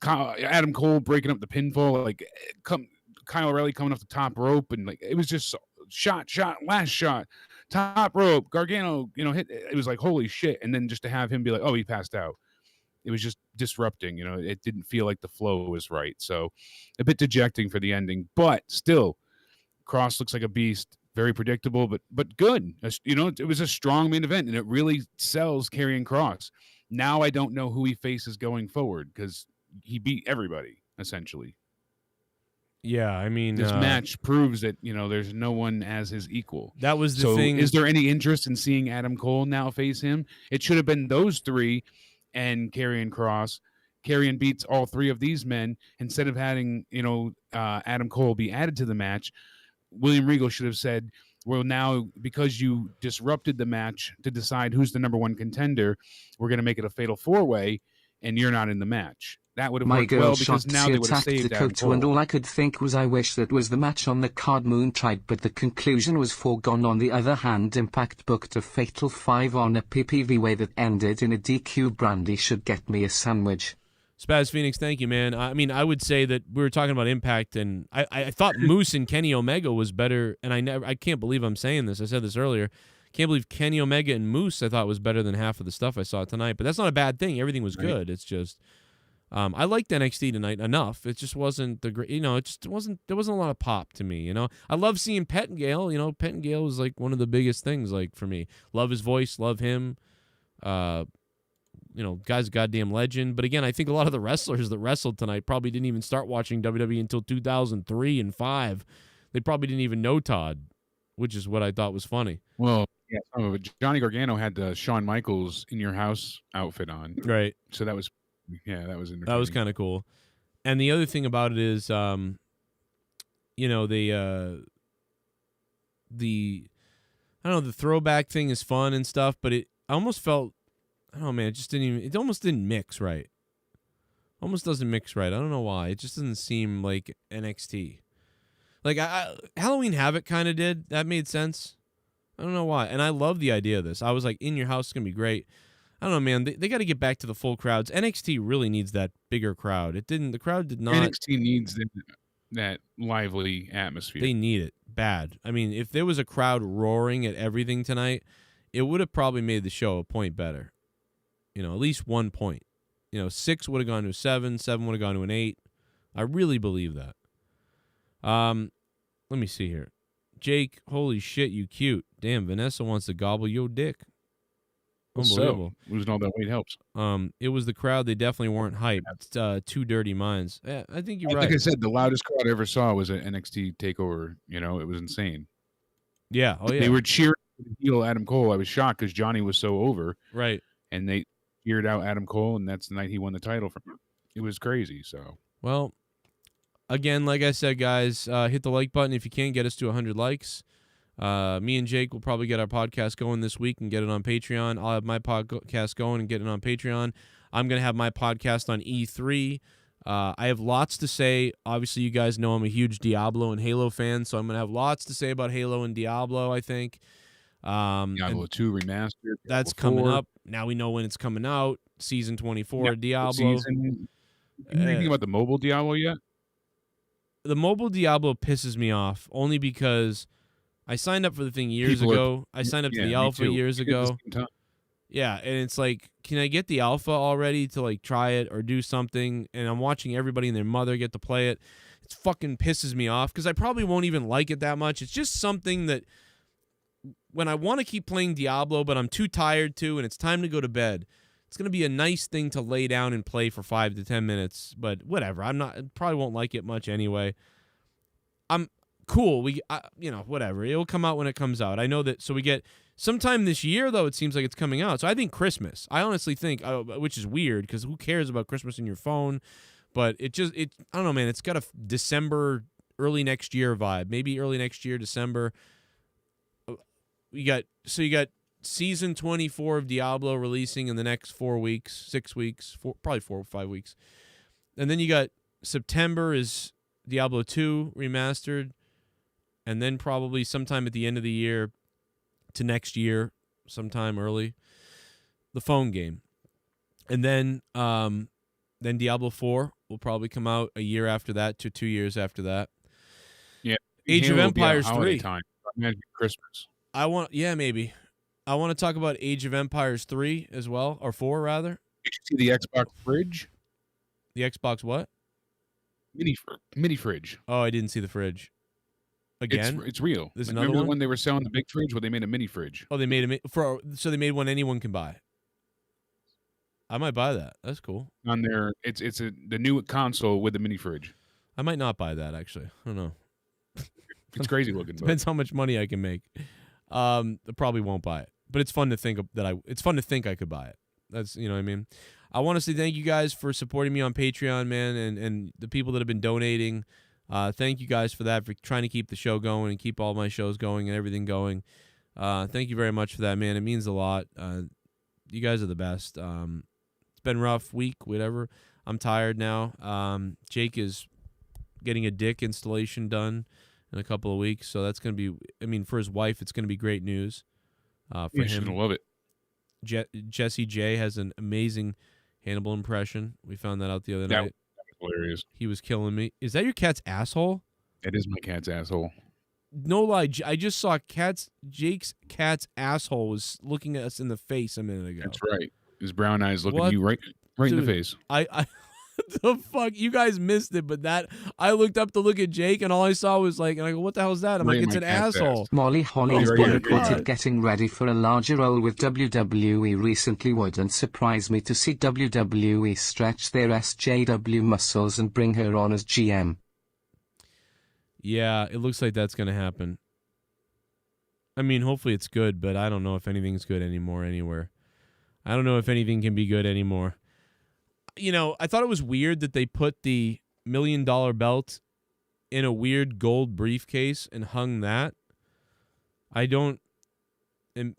Adam Cole breaking up the pinfall, like Kyle O'Reilly coming off the top rope. And like, it was just shot, last shot, top rope, Gargano, hit. It was like, holy shit. And then just to have him be like, oh, he passed out. It was just disrupting, it didn't feel like the flow was right. So a bit dejecting for the ending, but still Kross looks like a beast. Very predictable, but good. It was a strong main event, and it really sells Karrion Kross. Now I don't know who he faces going forward because he beat everybody, essentially. Yeah, I mean... This match proves that, there's no one as his equal. That was the thing. Is there any interest in seeing Adam Cole now face him? It should have been those three and Karrion Kross. Karrion beats all three of these men. Instead of having, Adam Cole be added to the match, William Regal should have said, well, now, because you disrupted the match to decide who's the number one contender, we're going to make it a fatal four-way, and you're not in the match. That would have worked well because now they would have saved Adam Cole. And all I could think was I wish that was the match on the card Moon tried, but the conclusion was foregone. On the other hand, Impact booked a Fatal 5 on a PPV way that ended in a DQ. Brandy should get me a sandwich. Spaz Phoenix, thank you, man. I mean, I would say that we were talking about Impact, and I thought Moose and Kenny Omega was better, and I can't believe I'm saying this. I said this earlier. Can't believe Kenny Omega and Moose I thought was better than half of the stuff I saw tonight, but that's not a bad thing. Everything was good. It's just I liked NXT tonight enough. It just wasn't the great, it just wasn't. There wasn't a lot of pop to me. I love seeing Pettingale. Pettingale was like one of the biggest things like for me. Love his voice. Love him. Guy's a goddamn legend. But again, I think a lot of the wrestlers that wrestled tonight probably didn't even start watching WWE until 2003 and 2005. They probably didn't even know Todd, which is what I thought was funny. Well, yeah, some of it. Johnny Gargano had the Shawn Michaels In Your House outfit on. Right. So that was entertaining. That was kind of cool. And the other thing about it is, the throwback thing is fun and stuff, but I almost felt, I don't know, man, it almost didn't mix right. Almost doesn't mix right. I don't know why. It just doesn't seem like NXT. Like, Halloween Havoc kind of did. That made sense. I don't know why. And I love the idea of this. I was like, In Your House is going to be great. I don't know, man. They got to get back to the full crowds. NXT really needs that bigger crowd. The crowd did not. NXT needs that lively atmosphere. They need it bad. I mean, if there was a crowd roaring at everything tonight, it would have probably made the show a point better. At least 1 point. 6 would have gone to a 7. 7 would have gone to an 8. I really believe that. Let me see here. Jake, holy shit, you cute. Damn, Vanessa wants to gobble your dick. Unbelievable. So, losing all that weight helps. It was the crowd. They definitely weren't hyped. Two dirty minds. Yeah, I think you're right. Like I said, the loudest crowd I ever saw was at NXT Takeover. It was insane. Yeah. Oh, yeah. They were cheering for the heel Adam Cole. I was shocked because Johnny was so over. Right. And they cheered out Adam Cole, and that's the night he won the title from him. It was crazy. So, well, again, like I said, guys, hit the like button if you can get us to 100 likes. Me and Jake will probably get our podcast going this week and get it on Patreon. I'll have my podcast going and get it on Patreon. I'm going to have my podcast on E3 I have lots to say. Obviously, you guys know I'm a huge Diablo and Halo fan, so I'm going to have lots to say about Halo and Diablo, I think. Diablo 2 remastered. That's Diablo coming 4. up. Now we know when it's coming out. Season 24 Yeah, of Diablo. Season. You know anything about the mobile Diablo yet? The mobile Diablo pisses me off only because I signed up for the thing years ago. I signed up to the alpha years ago. Yeah, and it's like, can I get the alpha already to like try it or do something? And I'm watching everybody and their mother get to play it. It fucking pisses me off because I probably won't even like it that much. It's just something that when I want to keep playing Diablo, but I'm too tired to, and it's time to go to bed, it's going to be a nice thing to lay down and play for 5 to 10 minutes. But whatever. Probably won't like it much anyway. I'm cool. Whatever. It'll come out when it comes out. I know that. So we get sometime this year, though, it seems like it's coming out. So I think Christmas. I honestly think, which is weird because who cares about Christmas in your phone? But I don't know, man. It's got a December, early next year vibe. Maybe early next year, December. You got season 24 of Diablo releasing in the next 4 weeks, 6 weeks, probably 4 or 5 weeks. And then you got September is Diablo 2 remastered. And then probably sometime at the end of the year to next year, sometime early, the phone game. And then Diablo 4 will probably come out a year after that to 2 years after that. Yeah. Age of Empires 3. Time. Christmas. Maybe. I want to talk about Age of Empires 3 as well, or 4 rather. Did you see the Xbox fridge? The Xbox what? Mini fridge. Oh, I didn't see the fridge. Again? It's real. There's Remember another one? when they were selling the big fridge? Well, they made a mini fridge. Oh, they made so they made one anyone can buy. I might buy that. That's cool. On there, it's the new console with the mini fridge. I might not buy that actually. I don't know. It's crazy looking. Depends how much money I can make. I probably won't buy it, but it's fun to think it's fun to think I could buy it. That's, you know what I mean? I want to say thank you guys for supporting me on Patreon, man, and the people that have been donating. Thank you guys for that, for trying to keep the show going and keep all my shows going and everything going. Thank you very much for that, man. It means a lot. You guys are the best. It's been a rough week, whatever. I'm tired now. Jake is getting a dick installation done in a couple of weeks, so that's going to be, for his wife, it's going to be great news for him. She's going to love it. Jesse J has an amazing Hannibal impression. We found that out the other night. That was hilarious. He was killing me. Is that your cat's asshole? It is my cat's asshole. No lie, I just saw Jake's cat's asshole was looking at us in the face a minute ago. That's right. His brown eyes looking at you right Dude, in the face. I the fuck, you guys missed it, but I looked up to look at Jake and all I saw was like, and I go, what the hell is that? I'm like, it's an asshole. Molly Holly's Oh, been yeah, reported yeah. getting ready for a larger role with WWE recently. Wouldn't surprise me to see WWE stretch their SJW muscles and bring her on as GM. Yeah, it looks like that's going to happen. Hopefully it's good, but I don't know if anything's good anymore anywhere. I don't know if anything can be good anymore. I thought it was weird that they put the $1 million belt in a weird gold briefcase and hung that. I don't know.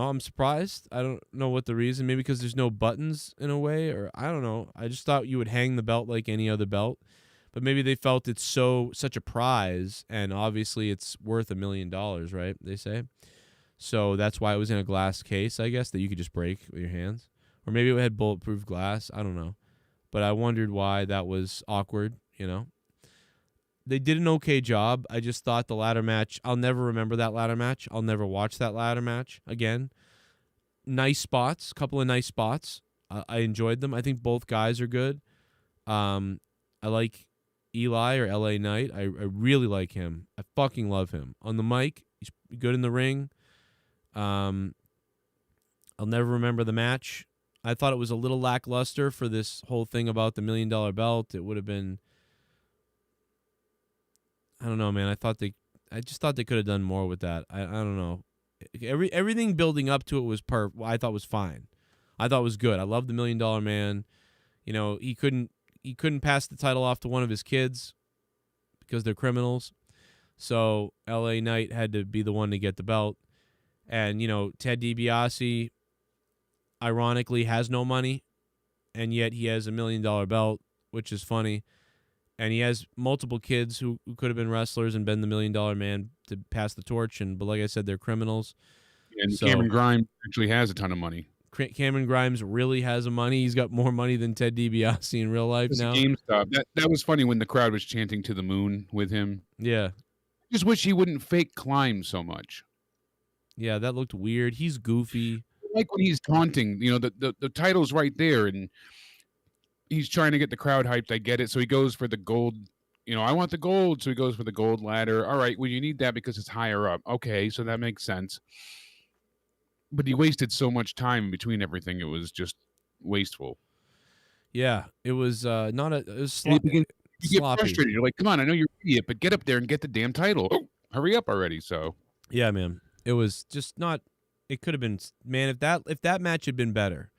I'm surprised. I don't know what the reason. Maybe because there's no buttons in a way, or I don't know. I just thought you would hang the belt like any other belt. But maybe they felt it's such a prize, and obviously it's worth $1 million, right? They say. So that's why it was in a glass case, I guess, that you could just break with your hands. Or maybe it had bulletproof glass. I don't know. But I wondered why that was awkward, They did an okay job. I just thought the ladder match, I'll never remember that ladder match. I'll never watch that ladder match again. Nice spots, a couple of nice spots. I enjoyed them. I think both guys are good. I like Eli or LA Knight. I really like him. I fucking love him. On the mic, he's good in the ring. I'll never remember the match. I thought it was a little lackluster for this whole thing about the $1 million belt. It would have been, I don't know, man. I just thought they could have done more with that. I don't know. Everything building up to it was I thought was fine. I thought it was good. I love the $1 Million Man. He couldn't pass the title off to one of his kids because they're criminals. So LA Knight had to be the one to get the belt. And, Ted DiBiase ironically has no money, and yet he has $1 million belt, which is funny. And he has multiple kids who could have been wrestlers and been the $1 Million Man to pass the torch. But like I said, they're criminals. And So- Cameron Grimes actually has a ton of money. Cameron Grimes really has money. He's got more money than Ted DiBiase in real life It's now. GameStop. That was funny when the crowd was chanting to the moon with him. Yeah. Just wish he wouldn't fake climb so much. Yeah, that looked weird. He's goofy. Like when he's taunting, the title's right there, and he's trying to get the crowd hyped. I get it. So he goes for the gold. I want the gold. So he goes for the gold ladder. All right, well, you need that because it's higher up. Okay, so that makes sense. But he wasted so much time between everything. It was just wasteful. Yeah, it was not a. It was And you get sloppy. frustrated. You're like, come on, I know you're an idiot, but get up there and get the damn title. Oh, hurry up already. So Yeah, man. It was just not. It could have been, man. If that match had been better,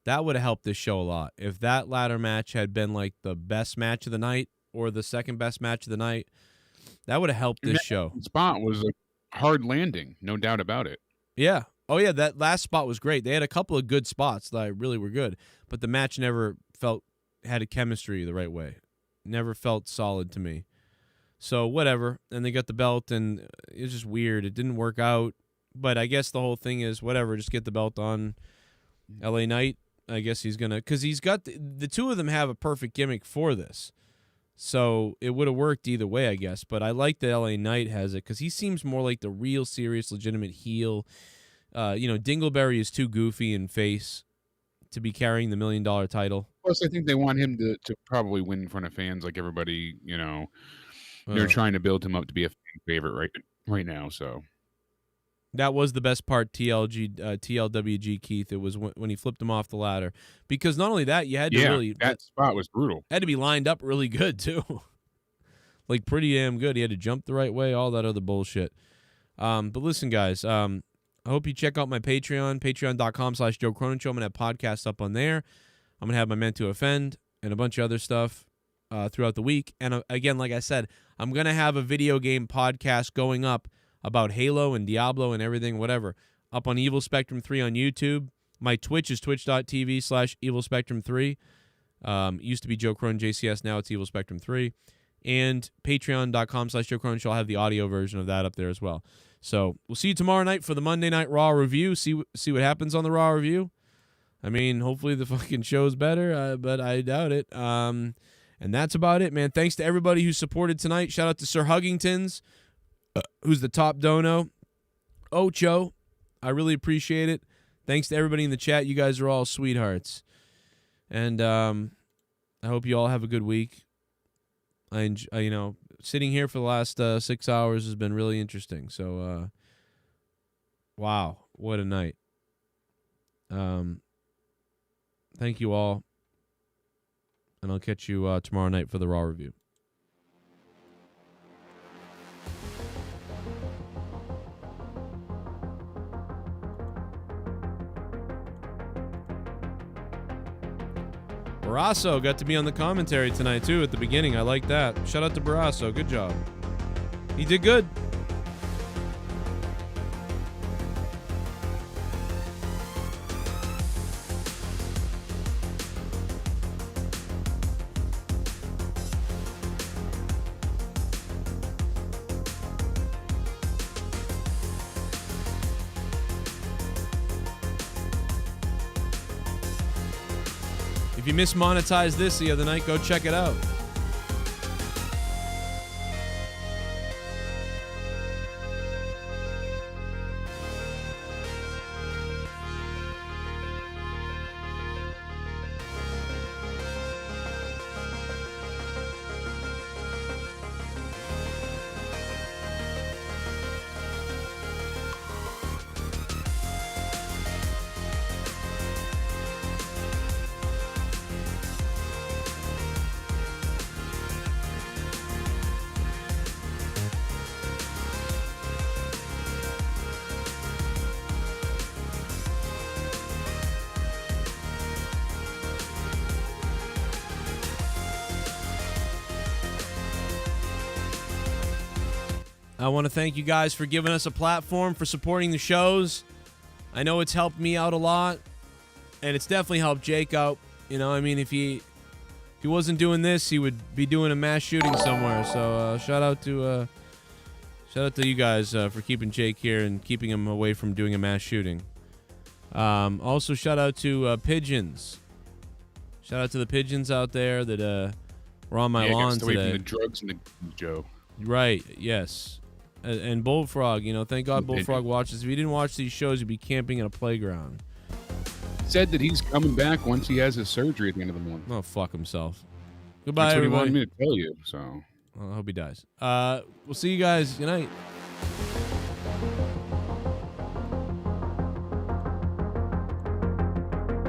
that would have helped this show a lot. If that ladder match had been like the best match of the night or the second best match of the night, that would have helped this show. Spot was a hard landing, no doubt about it. Yeah. Oh yeah, that last spot was great. They had a couple of good spots that really were good, but the match never had a chemistry the right way. Never felt solid to me. So whatever. And they got the belt, and it was just weird. It didn't work out. But I guess the whole thing is whatever. Just get the belt on LA Knight. I guess he's gonna, because he's got the two of them have a perfect gimmick for this. So it would have worked either way, I guess. But I like that LA Knight has it because he seems more like the real, serious, legitimate heel. Dingleberry is too goofy in face to be carrying the $1 Million title. Plus, I think they want him to probably win in front of fans, like everybody. They're trying to build him up to be a fan favorite right now. So that was the best part. TLWG Keith. It was when he flipped him off the ladder, because not only that, you had to really that spot was brutal. Had to be lined up really good too, like pretty damn good. He had to jump the right way, all that other bullshit. But listen, guys. I hope you check out my Patreon, patreon.com/Joe Cronin Show. I'm going to have podcasts up on there. I'm going to have my Meant to Offend and a bunch of other stuff throughout the week. And again, like I said, I'm going to have a video game podcast going up about Halo and Diablo and everything, whatever, up on Evil Spectrum 3 on YouTube. My Twitch is twitch.tv/Evil Spectrum 3. Used to be Joe Cronin JCS, now it's Evil Spectrum 3. And patreon.com/Joe Cronin Show. I'll have the audio version of that up there as well. So we'll see you tomorrow night for the Monday Night Raw review. See what happens on the Raw review. I mean, hopefully the fucking show's better, but I doubt it. And that's about it, man. Thanks to everybody who supported tonight. Shout out to Sir Huggingtons, who's the top dono. Ocho, I really appreciate it. Thanks to everybody in the chat. You guys are all sweethearts. And I hope you all have a good week. Sitting here for the last 6 hours has been really interesting. So, wow, what a night. Thank you all. And I'll catch you tomorrow night for the Raw review. Barrasso got to be on the commentary tonight, too, at the beginning. I like that. Shout out to Barrasso. Good job. He did good. If you mismonetized this the other night, go check it out. I want to thank you guys for giving us a platform, for supporting the shows. I know it's helped me out a lot, and it's definitely helped Jake out. You know, I mean, if he he wasn't doing this, he would be doing a mass shooting somewhere. So shout out to you guys for keeping Jake here and keeping him away from doing a mass shooting. Also, shout out to pigeons. Shout out to the pigeons out there that were on my lawn away today. from the drugs and the Joe. Right. Yes. And Bullfrog. You know, thank God Bullfrog watches. If he didn't watch these shows, he'd be camping in a playground. Said that he's coming back once he has his surgery at the end of the month. Oh, fuck himself. Goodbye, That's what everybody. he wanted me to tell you. So Well, I hope he dies. We'll see you guys. Good night.